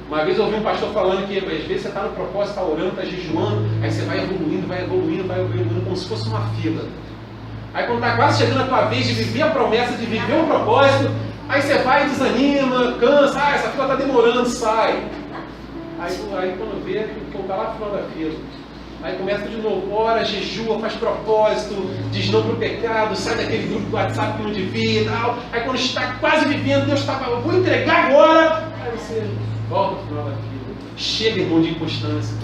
Uma vez eu ouvi um pastor falando que às vezes você está no propósito, está orando, está jejuando, aí você vai evoluindo, como se fosse uma fila. Aí quando está quase chegando a tua vez de viver a promessa, de viver o propósito, aí você vai e desanima, cansa, essa fila está demorando, sai. Aí quando vê, está lá no final da fila. Aí começa de novo, ora, jejua, faz propósito, diz não para o pecado, sai daquele grupo do WhatsApp que não devia e tal. Aí quando está quase vivendo, Deus está falando, vou entregar agora. Aí você volta ao final da fila. Chega, irmão, de inconstância.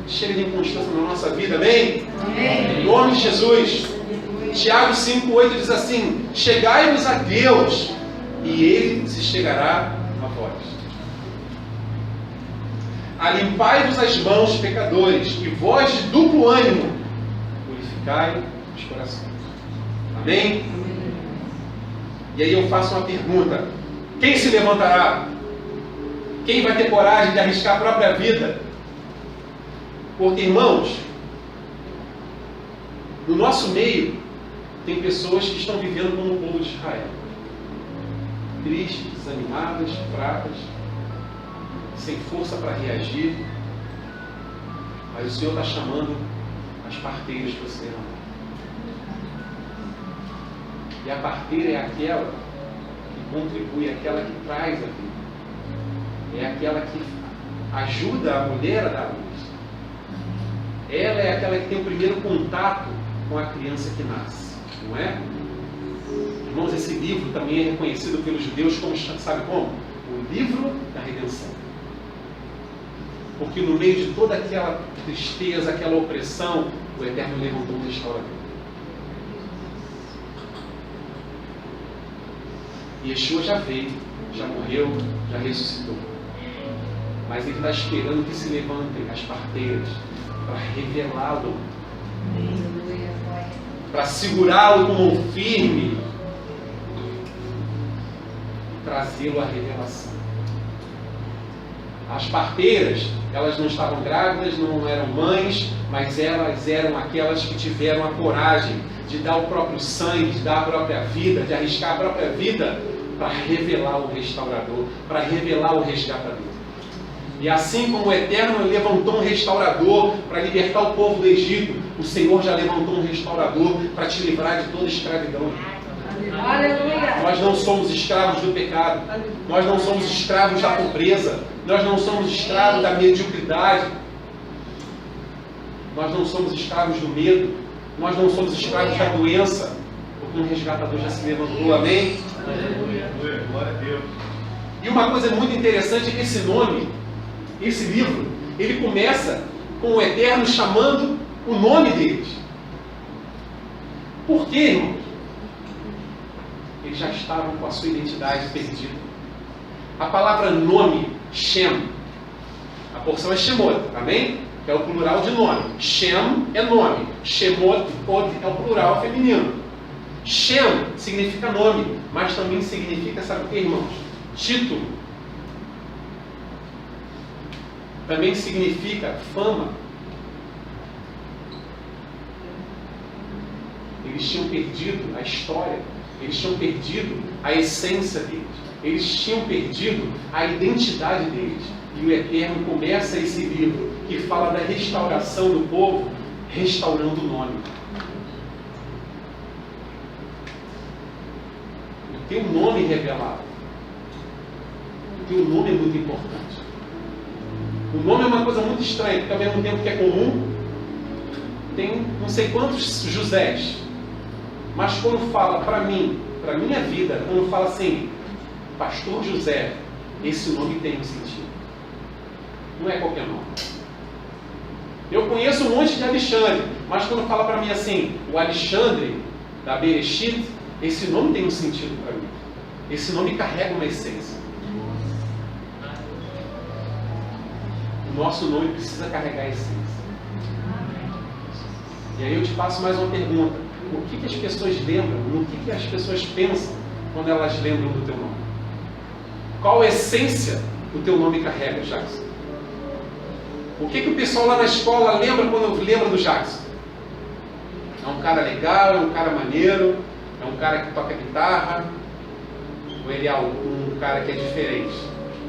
Chega de inconstância na nossa vida, amém? Amém. Em nome de Jesus. Tiago 5,8 diz assim, chegai-vos a Deus, e Ele se chegará a vós. Alimpai-vos as mãos, pecadores, e vós de duplo ânimo, purificai os corações. Amém? E aí eu faço uma pergunta, quem se levantará? Quem vai ter coragem de arriscar a própria vida? Porque, irmãos, No nosso meio, tem pessoas que estão vivendo como o povo de Israel. Tristes, desanimadas, fracas, sem força para reagir. Mas o Senhor está chamando as parteiras para você amar. E a parteira é aquela que contribui, é aquela que traz a vida. É aquela que ajuda a mulher a dar luz. Ela é aquela que tem o primeiro contato com a criança que nasce, não é? Irmãos, esse livro também é reconhecido pelos judeus como, sabe como? O livro da redenção. Porque no meio de toda aquela tristeza, aquela opressão, o Eterno levantou um restaurador. E Yeshua já veio, já morreu, já ressuscitou. Mas Ele está esperando que se levantem as parteiras para revelá-lo, para segurá-lo com mão firme e trazê-lo à revelação. As parteiras, elas não estavam grávidas, não eram mães, mas elas eram aquelas que tiveram a coragem de dar o próprio sangue, de dar a própria vida, de arriscar a própria vida para revelar o restaurador, para revelar o resgatador. E assim como o Eterno levantou um restaurador para libertar o povo do Egito, o Senhor já levantou um restaurador para te livrar de toda escravidão. Aleluia. Nós não somos escravos do pecado. Nós não somos escravos da pobreza. Nós não somos escravos da mediocridade. Nós não somos escravos do medo. Nós não somos escravos da doença. Porque um resgatador já se levantou. Amém? Aleluia. Glória a Deus. E uma coisa muito interessante é que esse nome, esse livro, ele começa com o Eterno chamando o nome deles. Por quê, irmãos? Eles já estavam com a sua identidade perdida. A palavra nome, Shem, a porção é Shemot, amém? É o plural de nome. Shem é nome. Shemot é o plural feminino. Shem significa nome, mas também significa, sabe o que, irmãos? Título. Também significa fama. Eles tinham perdido a história. Eles tinham perdido a essência deles. Eles tinham perdido a identidade deles. E o Eterno começa esse livro que fala da restauração do povo, restaurando o nome. O teu nome revelado. O teu nome é muito importante. O nome é uma coisa muito estranha, porque ao mesmo tempo que é comum, tem não sei quantos Josés. Mas quando fala para mim, para a minha vida, quando fala assim, Pastor José, esse nome tem um sentido. Não é qualquer nome. Eu conheço um monte de Alexandre, mas quando fala para mim assim, o Alexandre da Bereshit, esse nome tem um sentido para mim. Esse nome carrega uma essência. O nosso nome precisa carregar a essência. E aí eu te faço mais uma pergunta. O que as pessoas lembram? No que as pessoas pensam quando elas lembram do teu nome? Qual a essência que o teu nome carrega, Jackson? O que o pessoal lá na escola lembra quando lembra do Jackson? É um cara legal, é um cara maneiro, é um cara que toca guitarra, ou ele é um cara que é diferente,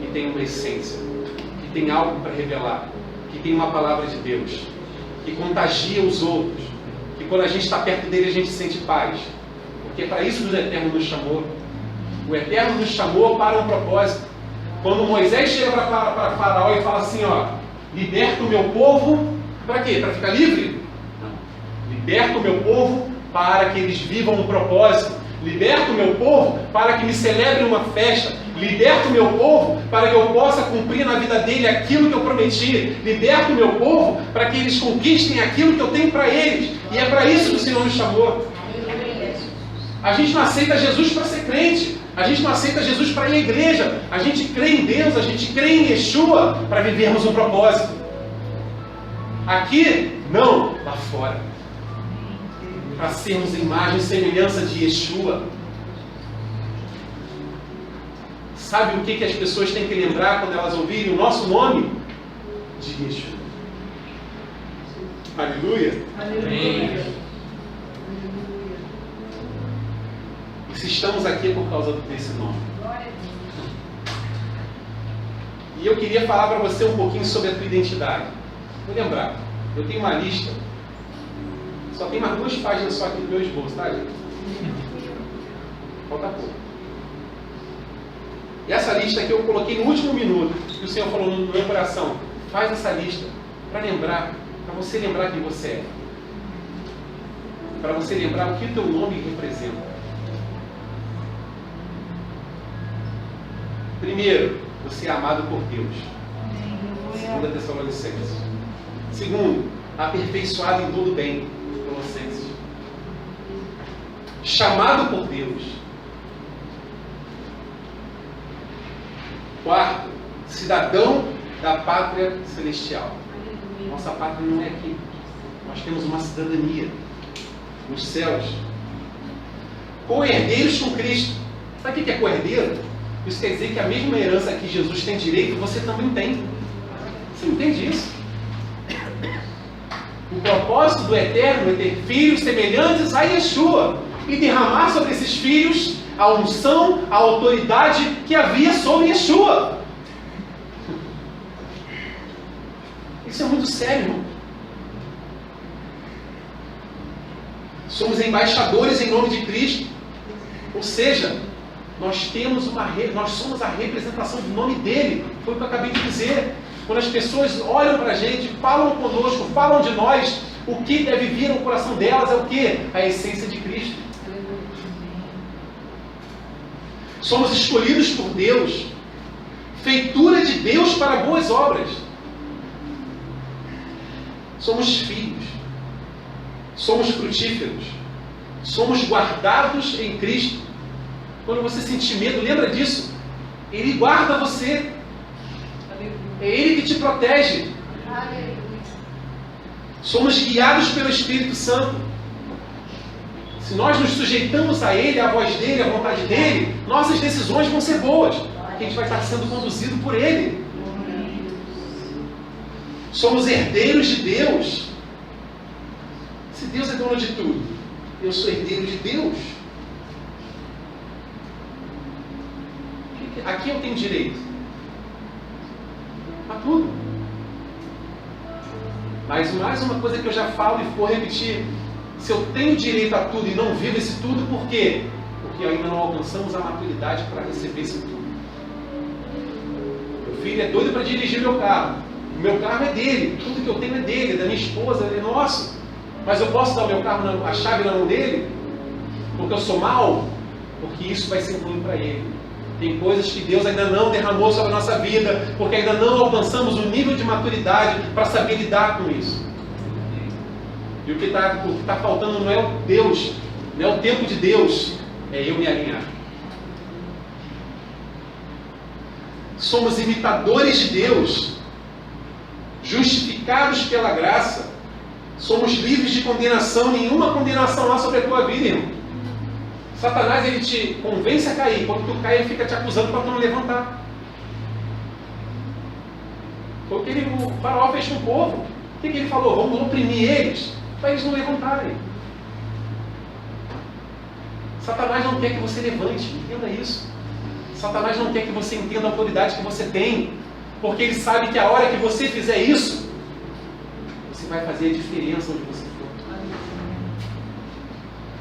que tem uma essência, que tem algo para revelar, que tem uma palavra de Deus, que contagia os outros, que quando a gente está perto dele a gente sente paz, porque é para isso que o Eterno nos chamou. O Eterno nos chamou para um propósito. Quando Moisés chega para Faraó e fala assim, ó, liberta o meu povo, para quê? Para ficar livre? Não. Liberta o meu povo para que eles vivam um propósito. Liberta o meu povo para que me celebre uma festa. Liberta o meu povo para que eu possa cumprir na vida dele aquilo que eu prometi. Liberta o meu povo para que eles conquistem aquilo que eu tenho para eles. E é para isso que o Senhor nos chamou. A gente não aceita Jesus para ser crente. A gente não aceita Jesus para ir à igreja. A gente crê em Deus, a gente crê em Yeshua para vivermos um propósito. Aqui, não, lá fora. Para sermos imagem e semelhança de Yeshua. Sabe o que as pessoas têm que lembrar quando elas ouvirem o nosso nome? De Yeshua. Aleluia. Aleluia. se estamos aqui é por causa desse nome. E eu queria falar para você um pouquinho sobre a tua identidade. Vou lembrar, eu tenho uma lista, só tem mais 2 páginas só aqui no meu esboço, tá, gente? Falta pouco. E essa lista aqui eu coloquei no último minuto, que o Senhor falou no meu coração. Faz essa lista para lembrar, para você lembrar quem você é. Para você lembrar o que o teu nome representa. Primeiro, você é amado por Deus. 2 Tessalonicenses. Segundo, aperfeiçoado em todo bem. Colossenses. Chamado por Deus. Quarto, cidadão da pátria celestial. Nossa pátria não é aqui. Nós temos uma cidadania nos céus. Co-herdeiros com Cristo. Sabe o que é co-herdeiro? Isso quer dizer que a mesma herança que Jesus tem direito, você também tem. Você entende isso? O propósito do Eterno é ter filhos semelhantes a Yeshua e derramar sobre esses filhos a unção, a autoridade que havia sobre Yeshua. Isso é muito sério, irmão. Somos embaixadores em nome de Cristo. Ou seja, nós somos a representação do nome dele. Foi o que eu acabei de dizer. Quando as pessoas olham para a gente, falam conosco, falam de nós, o que deve vir no coração delas é o quê? A essência de Cristo. Somos escolhidos por Deus, feitura de Deus para boas obras. Somos filhos, somos frutíferos, somos guardados em Cristo. Quando você sentir medo, lembra disso. Ele guarda você. É Ele que te protege. Somos guiados pelo Espírito Santo. Se nós nos sujeitamos a Ele, à voz dEle, à vontade dEle, nossas decisões vão ser boas. Porque a gente vai estar sendo conduzido por Ele. Somos herdeiros de Deus. Se Deus é dono de tudo, eu sou herdeiro de Deus. Aqui eu tenho direito a tudo. Mas mais uma coisa que eu já falo e vou repetir: se eu tenho direito a tudo e não vivo esse tudo, por quê? Porque ainda não alcançamos a maturidade para receber esse tudo. Meu filho é doido para dirigir meu carro. O meu carro é dele, tudo que eu tenho é dele, é da minha esposa, é nosso. Mas eu posso dar o meu carro, a chave na mão dele? Porque eu sou mau? Porque isso vai ser ruim para ele. Tem coisas que Deus ainda não derramou sobre a nossa vida, porque ainda não alcançamos o nível de maturidade para saber lidar com isso. E o que está faltando não é o Deus, não é o tempo de Deus, é eu me alinhar. Somos imitadores de Deus, justificados pela graça, somos livres de condenação, nenhuma condenação há sobre a tua vida, irmão. Satanás, ele te convence a cair. Quando tu cai, ele fica te acusando para tu não levantar. Foi o que o faraó fez com o povo. O que ele falou? Vamos oprimir eles, para eles não levantarem. Satanás não quer que você levante, entenda isso. Satanás não quer que você entenda a autoridade que você tem, porque ele sabe que a hora que você fizer isso, você vai fazer a diferença onde você for.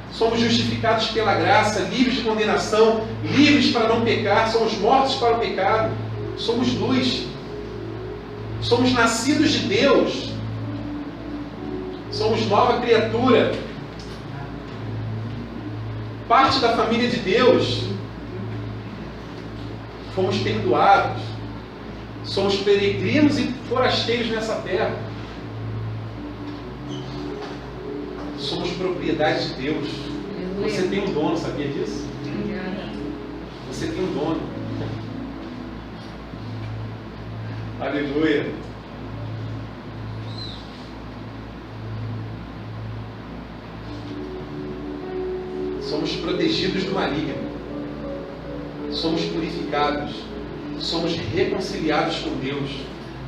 Somos justificados pela graça, livres de condenação, livres para não pecar, somos mortos para o pecado, somos luz, somos nascidos de Deus, somos nova criatura, parte da família de Deus, fomos perdoados, somos peregrinos e forasteiros nessa terra, somos propriedade de Deus. Você tem um dono, sabia disso? Você tem um dono. Aleluia. Somos protegidos do maligno. Somos purificados. Somos reconciliados com Deus.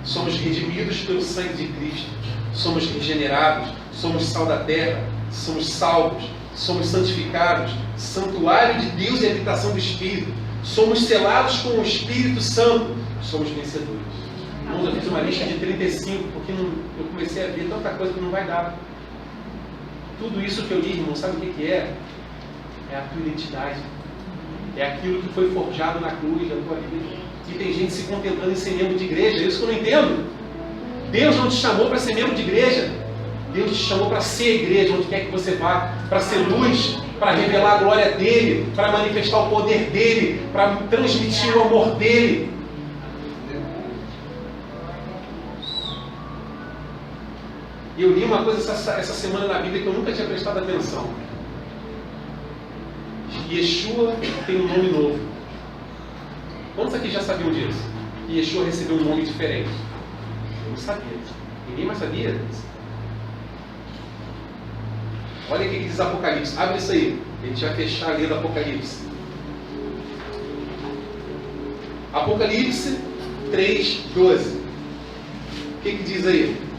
Somos redimidos pelo sangue de Cristo. Somos regenerados. Somos sal da terra. Somos salvos. somos santificados, santuário de Deus e habitação do Espírito, somos selados com o Espírito Santo, somos vencedores. Irmãos, eu fiz uma lista de 35, porque eu comecei a ver tanta coisa que não vai dar. Tudo isso que eu li, irmão, sabe o que é? É a tua identidade. É aquilo que foi forjado na cruz da tua vida. E tem gente se contentando em ser membro de igreja. É isso que eu não entendo. Deus não te chamou para ser membro de igreja. Deus te chamou para ser igreja, onde quer que você vá. Para ser luz, para revelar a glória dEle, para manifestar o poder dEle, para transmitir o amor dEle. E eu li uma coisa essa semana na Bíblia que eu nunca tinha prestado atenção. Yeshua tem um nome novo. Quantos aqui já sabiam disso? Que Yeshua recebeu um nome diferente? Eu não sabia. Ninguém mais sabia? Olha o que diz Apocalipse. Abre isso aí. A gente vai fechar lendo Apocalipse. Apocalipse 3:12. O que diz aí?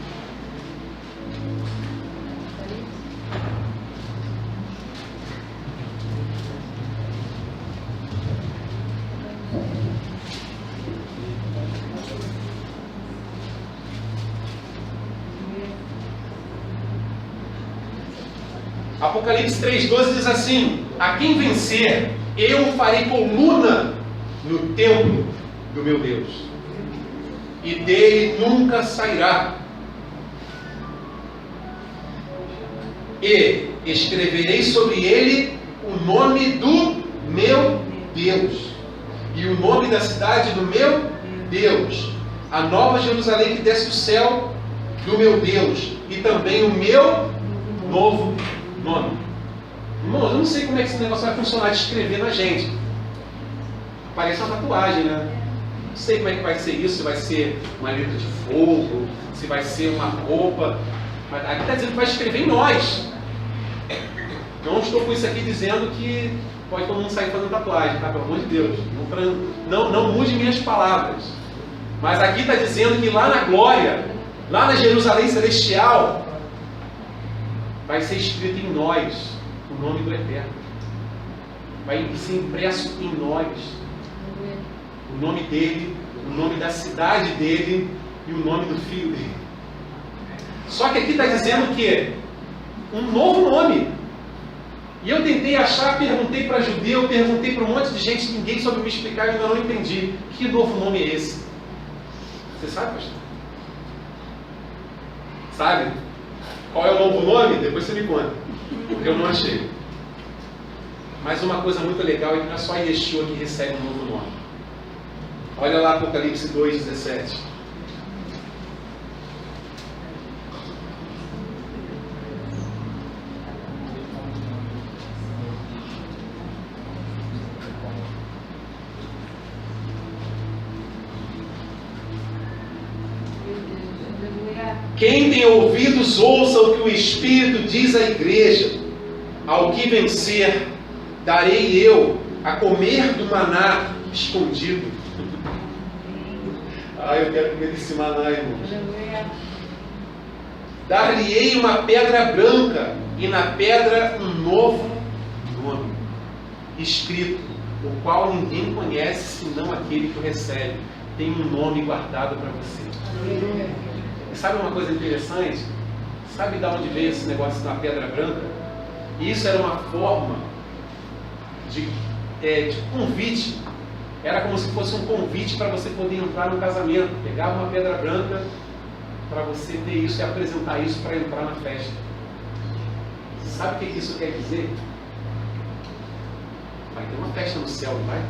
Apocalipse 3:12 diz assim: a quem vencer, eu farei coluna no templo do meu Deus, e dele nunca sairá. E escreverei sobre ele o nome do meu Deus, e o nome da cidade do meu Deus, a nova Jerusalém que desce do céu do meu Deus, e também o meu novo nome. Irmãos, eu não sei como é que esse negócio vai funcionar de escrever na gente. Parece uma tatuagem, né? Não sei como é que vai ser isso, se vai ser uma letra de fogo, se vai ser uma roupa. Mas aqui está dizendo que vai escrever em nós. Não estou com isso aqui dizendo que pode todo mundo sair fazendo tatuagem, tá? Pelo amor de Deus. Não mude minhas palavras. Mas aqui está dizendo que lá na glória, lá na Jerusalém Celestial, vai ser escrito em nós o nome do Eterno. Vai ser impresso em nós o nome dele, o nome da cidade dele e o nome do filho dele. Só que aqui está dizendo que um novo nome. E eu tentei achar, perguntei para judeu, perguntei para um monte de gente, ninguém soube me explicar, eu ainda não entendi. Que novo nome é esse? Você sabe, pastor? Sabe? Qual é o novo nome? Depois você me conta, porque eu não achei. Mas uma coisa muito legal é que não é só Yeshua que recebe um novo nome. Olha lá Apocalipse 2:17. Quem tem ouvidos, ouça o que o Espírito diz à igreja. Ao que vencer, darei eu a comer do maná escondido. Eu quero comer esse maná, irmãos. Dar-lhe-ei uma pedra branca, e na pedra um novo nome, escrito, o qual ninguém conhece, senão aquele que o recebe. Tem um nome guardado para você. E sabe uma coisa interessante? Sabe de onde veio esse negócio da pedra branca? Isso era uma forma de convite. Era como se fosse um convite para você poder entrar no casamento. Pegava uma pedra branca para você ter isso e apresentar isso para entrar na festa. Sabe o que isso quer dizer? Vai ter uma festa no céu, não vai?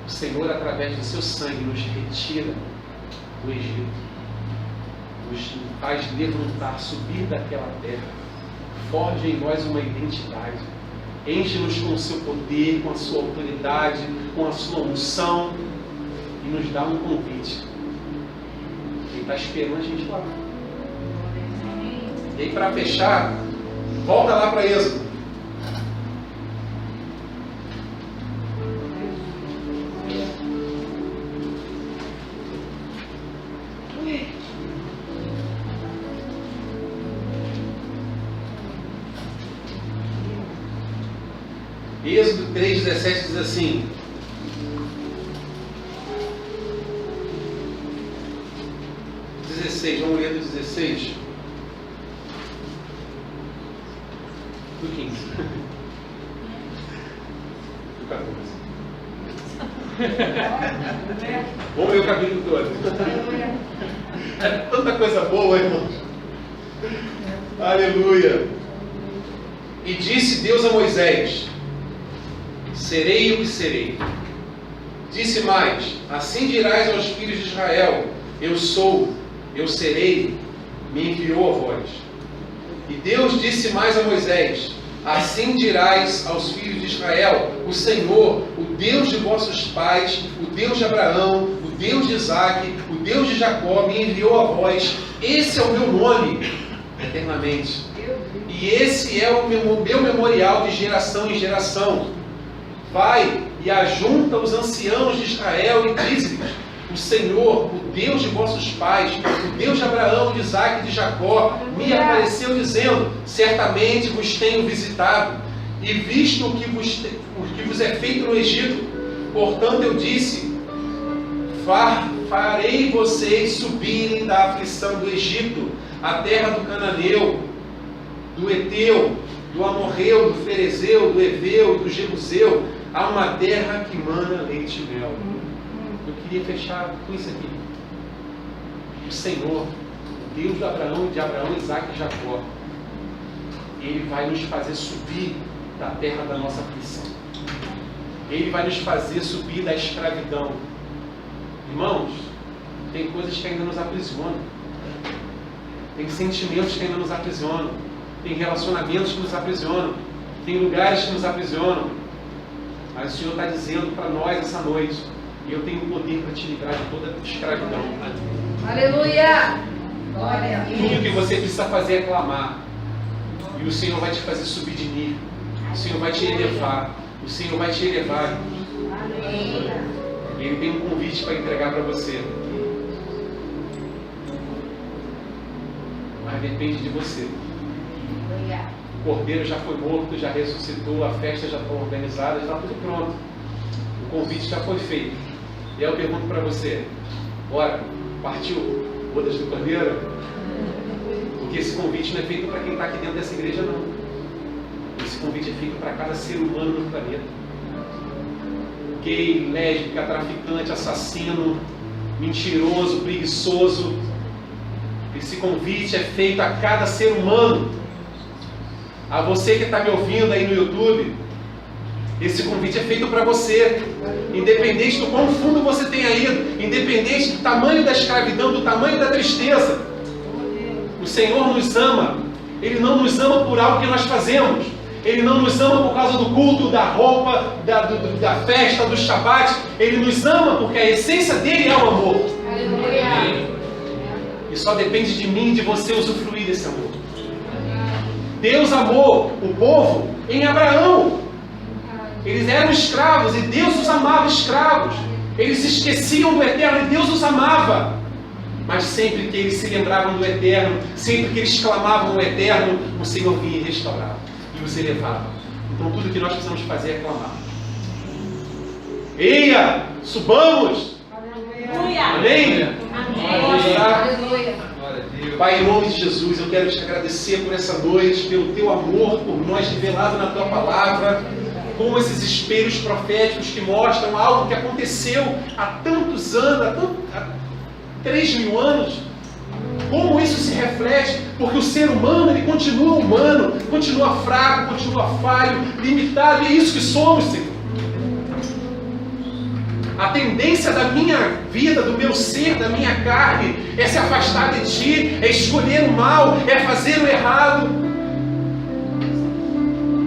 O Senhor, através do seu sangue, nos retira do Egito, nos faz levantar, subir daquela terra, forja em nós uma identidade, enche-nos com o seu poder, com a sua autoridade, com a sua unção, e nos dá um convite. Ele está esperando a gente lá. E aí, para fechar, volta lá para Êxodo. Êxodo 3,17 diz assim: vamos ler do 16. Do 15. Do 14. Vamos ler o capítulo todo. É tanta coisa boa, irmãos. Aleluia. E disse Deus a Moisés: serei o que serei. Disse mais: assim dirás aos filhos de Israel: eu sou, eu serei, me enviou a vós. E Deus disse mais a Moisés: assim dirás aos filhos de Israel: o Senhor, o Deus de vossos pais, o Deus de Abraão, o Deus de Isaque, o Deus de Jacó, me enviou a vós. Esse é o meu nome eternamente. E esse é o meu memorial de geração em geração. Vai e ajunta os anciãos de Israel e diz-lhes: o Senhor, o Deus de vossos pais, o Deus de Abraão, de Isaque e de Jacó, me apareceu dizendo: certamente vos tenho visitado e visto o que vos é feito no Egito. Portanto eu disse: farei vocês subirem da aflição do Egito, a terra do Cananeu, do Eteu, do Amorreu, do Ferezeu, do Eveu e do Jebuseu, a uma terra que mana leite e mel. Eu queria fechar com isso aqui. O Senhor, o Deus de Abraão, Isaque e Jacó, Ele vai nos fazer subir da terra da nossa aflição. Ele vai nos fazer subir da escravidão. Irmãos, tem coisas que ainda nos aprisionam. Tem sentimentos que ainda nos aprisionam. Tem relacionamentos que nos aprisionam. Tem lugares que nos aprisionam. Mas o Senhor está dizendo para nós essa noite: eu tenho o poder para te livrar de toda escravidão. Aleluia! Glória a Deus. Tudo que você precisa fazer é clamar. E o Senhor vai te fazer subir de nível. O Senhor vai te elevar. O Senhor vai te elevar. Amém. E Ele tem um convite para entregar para você. Mas depende de você. O Cordeiro já foi morto, já ressuscitou, a festa já está organizada, já está tudo pronto. O convite já foi feito. E aí eu pergunto para você: bora, partiu? Bodas do Cordeiro? Porque esse convite não é feito para quem está aqui dentro dessa igreja, não. Esse convite é feito para cada ser humano no planeta. Gay, lésbica, traficante, assassino, mentiroso, preguiçoso. Esse convite é feito a cada ser humano. A você que está me ouvindo aí no YouTube, esse convite é feito para você. Independente do quão fundo você tenha ido, independente do tamanho da escravidão, do tamanho da tristeza, o Senhor nos ama. Ele não nos ama por algo que nós fazemos. Ele não nos ama por causa do culto, da roupa, da festa, do Shabat. Ele nos ama porque a essência dele é o amor. Aleluia. E só depende de mim e de você usufruir desse amor. Deus amou o povo em Abraão. Eles eram escravos e Deus os amava escravos. Eles se esqueciam do eterno e Deus os amava. Mas sempre que eles se lembravam do eterno, sempre que eles clamavam o eterno, o Senhor vinha e restaurava e os elevava. Então tudo que nós precisamos fazer é clamar. Eia, subamos! Aleluia. Amém? Amém. Aleluia. Pai, em nome de Jesus, eu quero te agradecer por essa noite, pelo teu amor por nós revelado na tua palavra, como esses espelhos proféticos que mostram algo que aconteceu há tantos anos, há 3.000 anos. Como isso se reflete, porque o ser humano, ele continua humano, continua fraco, continua falho, limitado, e é isso que somos, Senhor. A tendência da minha vida, do meu ser, da minha carne, é se afastar de Ti, é escolher o mal, é fazer o errado.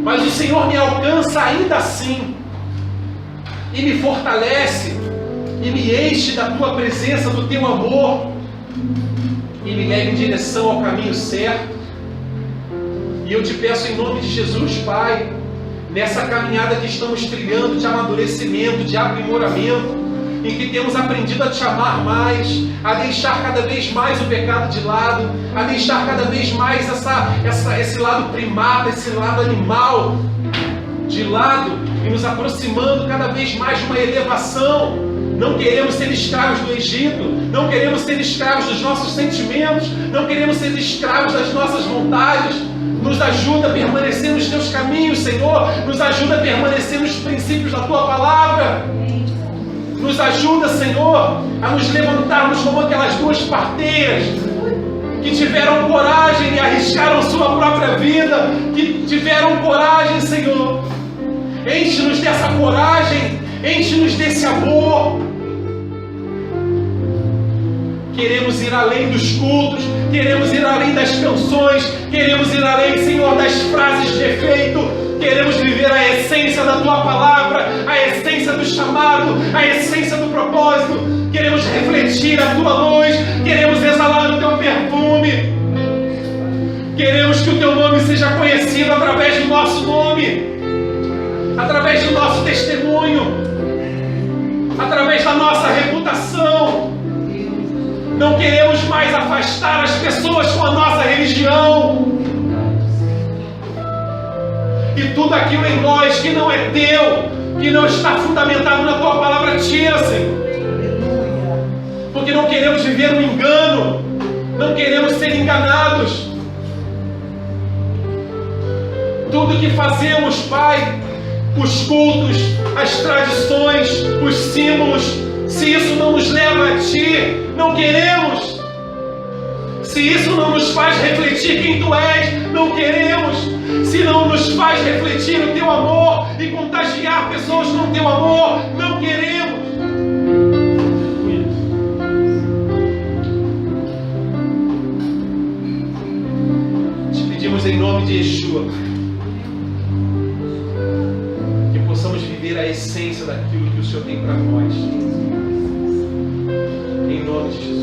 Mas o Senhor me alcança ainda assim, e me fortalece, e me enche da Tua presença, do Teu amor, e me leva em direção ao caminho certo. E eu te peço em nome de Jesus, Pai, nessa caminhada que estamos trilhando de amadurecimento, de aprimoramento, em que temos aprendido a te amar mais, a deixar cada vez mais o pecado de lado, a deixar cada vez mais esse lado primata, esse lado animal, de lado e nos aproximando cada vez mais de uma elevação. Não queremos ser escravos do Egito, não queremos ser escravos dos nossos sentimentos, não queremos ser escravos das nossas vontades. Nos ajuda a permanecer nos teus caminhos, Senhor. Nos ajuda a permanecer nos princípios da tua palavra. Nos ajuda, Senhor, a nos levantarmos como aquelas duas parteiras que tiveram coragem e arriscaram sua própria vida, que tiveram coragem, Senhor. Enche-nos dessa coragem, enche-nos desse amor. Queremos ir além dos cultos, queremos ir além das canções, queremos ir além, Senhor, das frases de efeito. Queremos viver a essência da Tua palavra, a essência do chamado, a essência do propósito. Queremos refletir a Tua luz, queremos exalar o Teu perfume. Queremos que o Teu nome seja conhecido através do nosso nome, através do nosso testemunho, através da nossa reputação. Não queremos mais afastar as pessoas com a nossa religião. E tudo aquilo em nós que não é Teu, que não está fundamentado na Tua palavra, tira, Senhor. Porque não queremos viver um engano, não queremos ser enganados. Tudo que fazemos, Pai, os cultos, as tradições, os símbolos, se isso não nos leva a Ti, não queremos. Se isso não nos faz refletir quem Tu és, não queremos. Se não nos faz refletir o Teu amor e contagiar pessoas com o Teu amor, não queremos. Te pedimos em nome de Yeshua que possamos viver a essência daquilo que o Senhor tem para nós. Em nome de Jesus.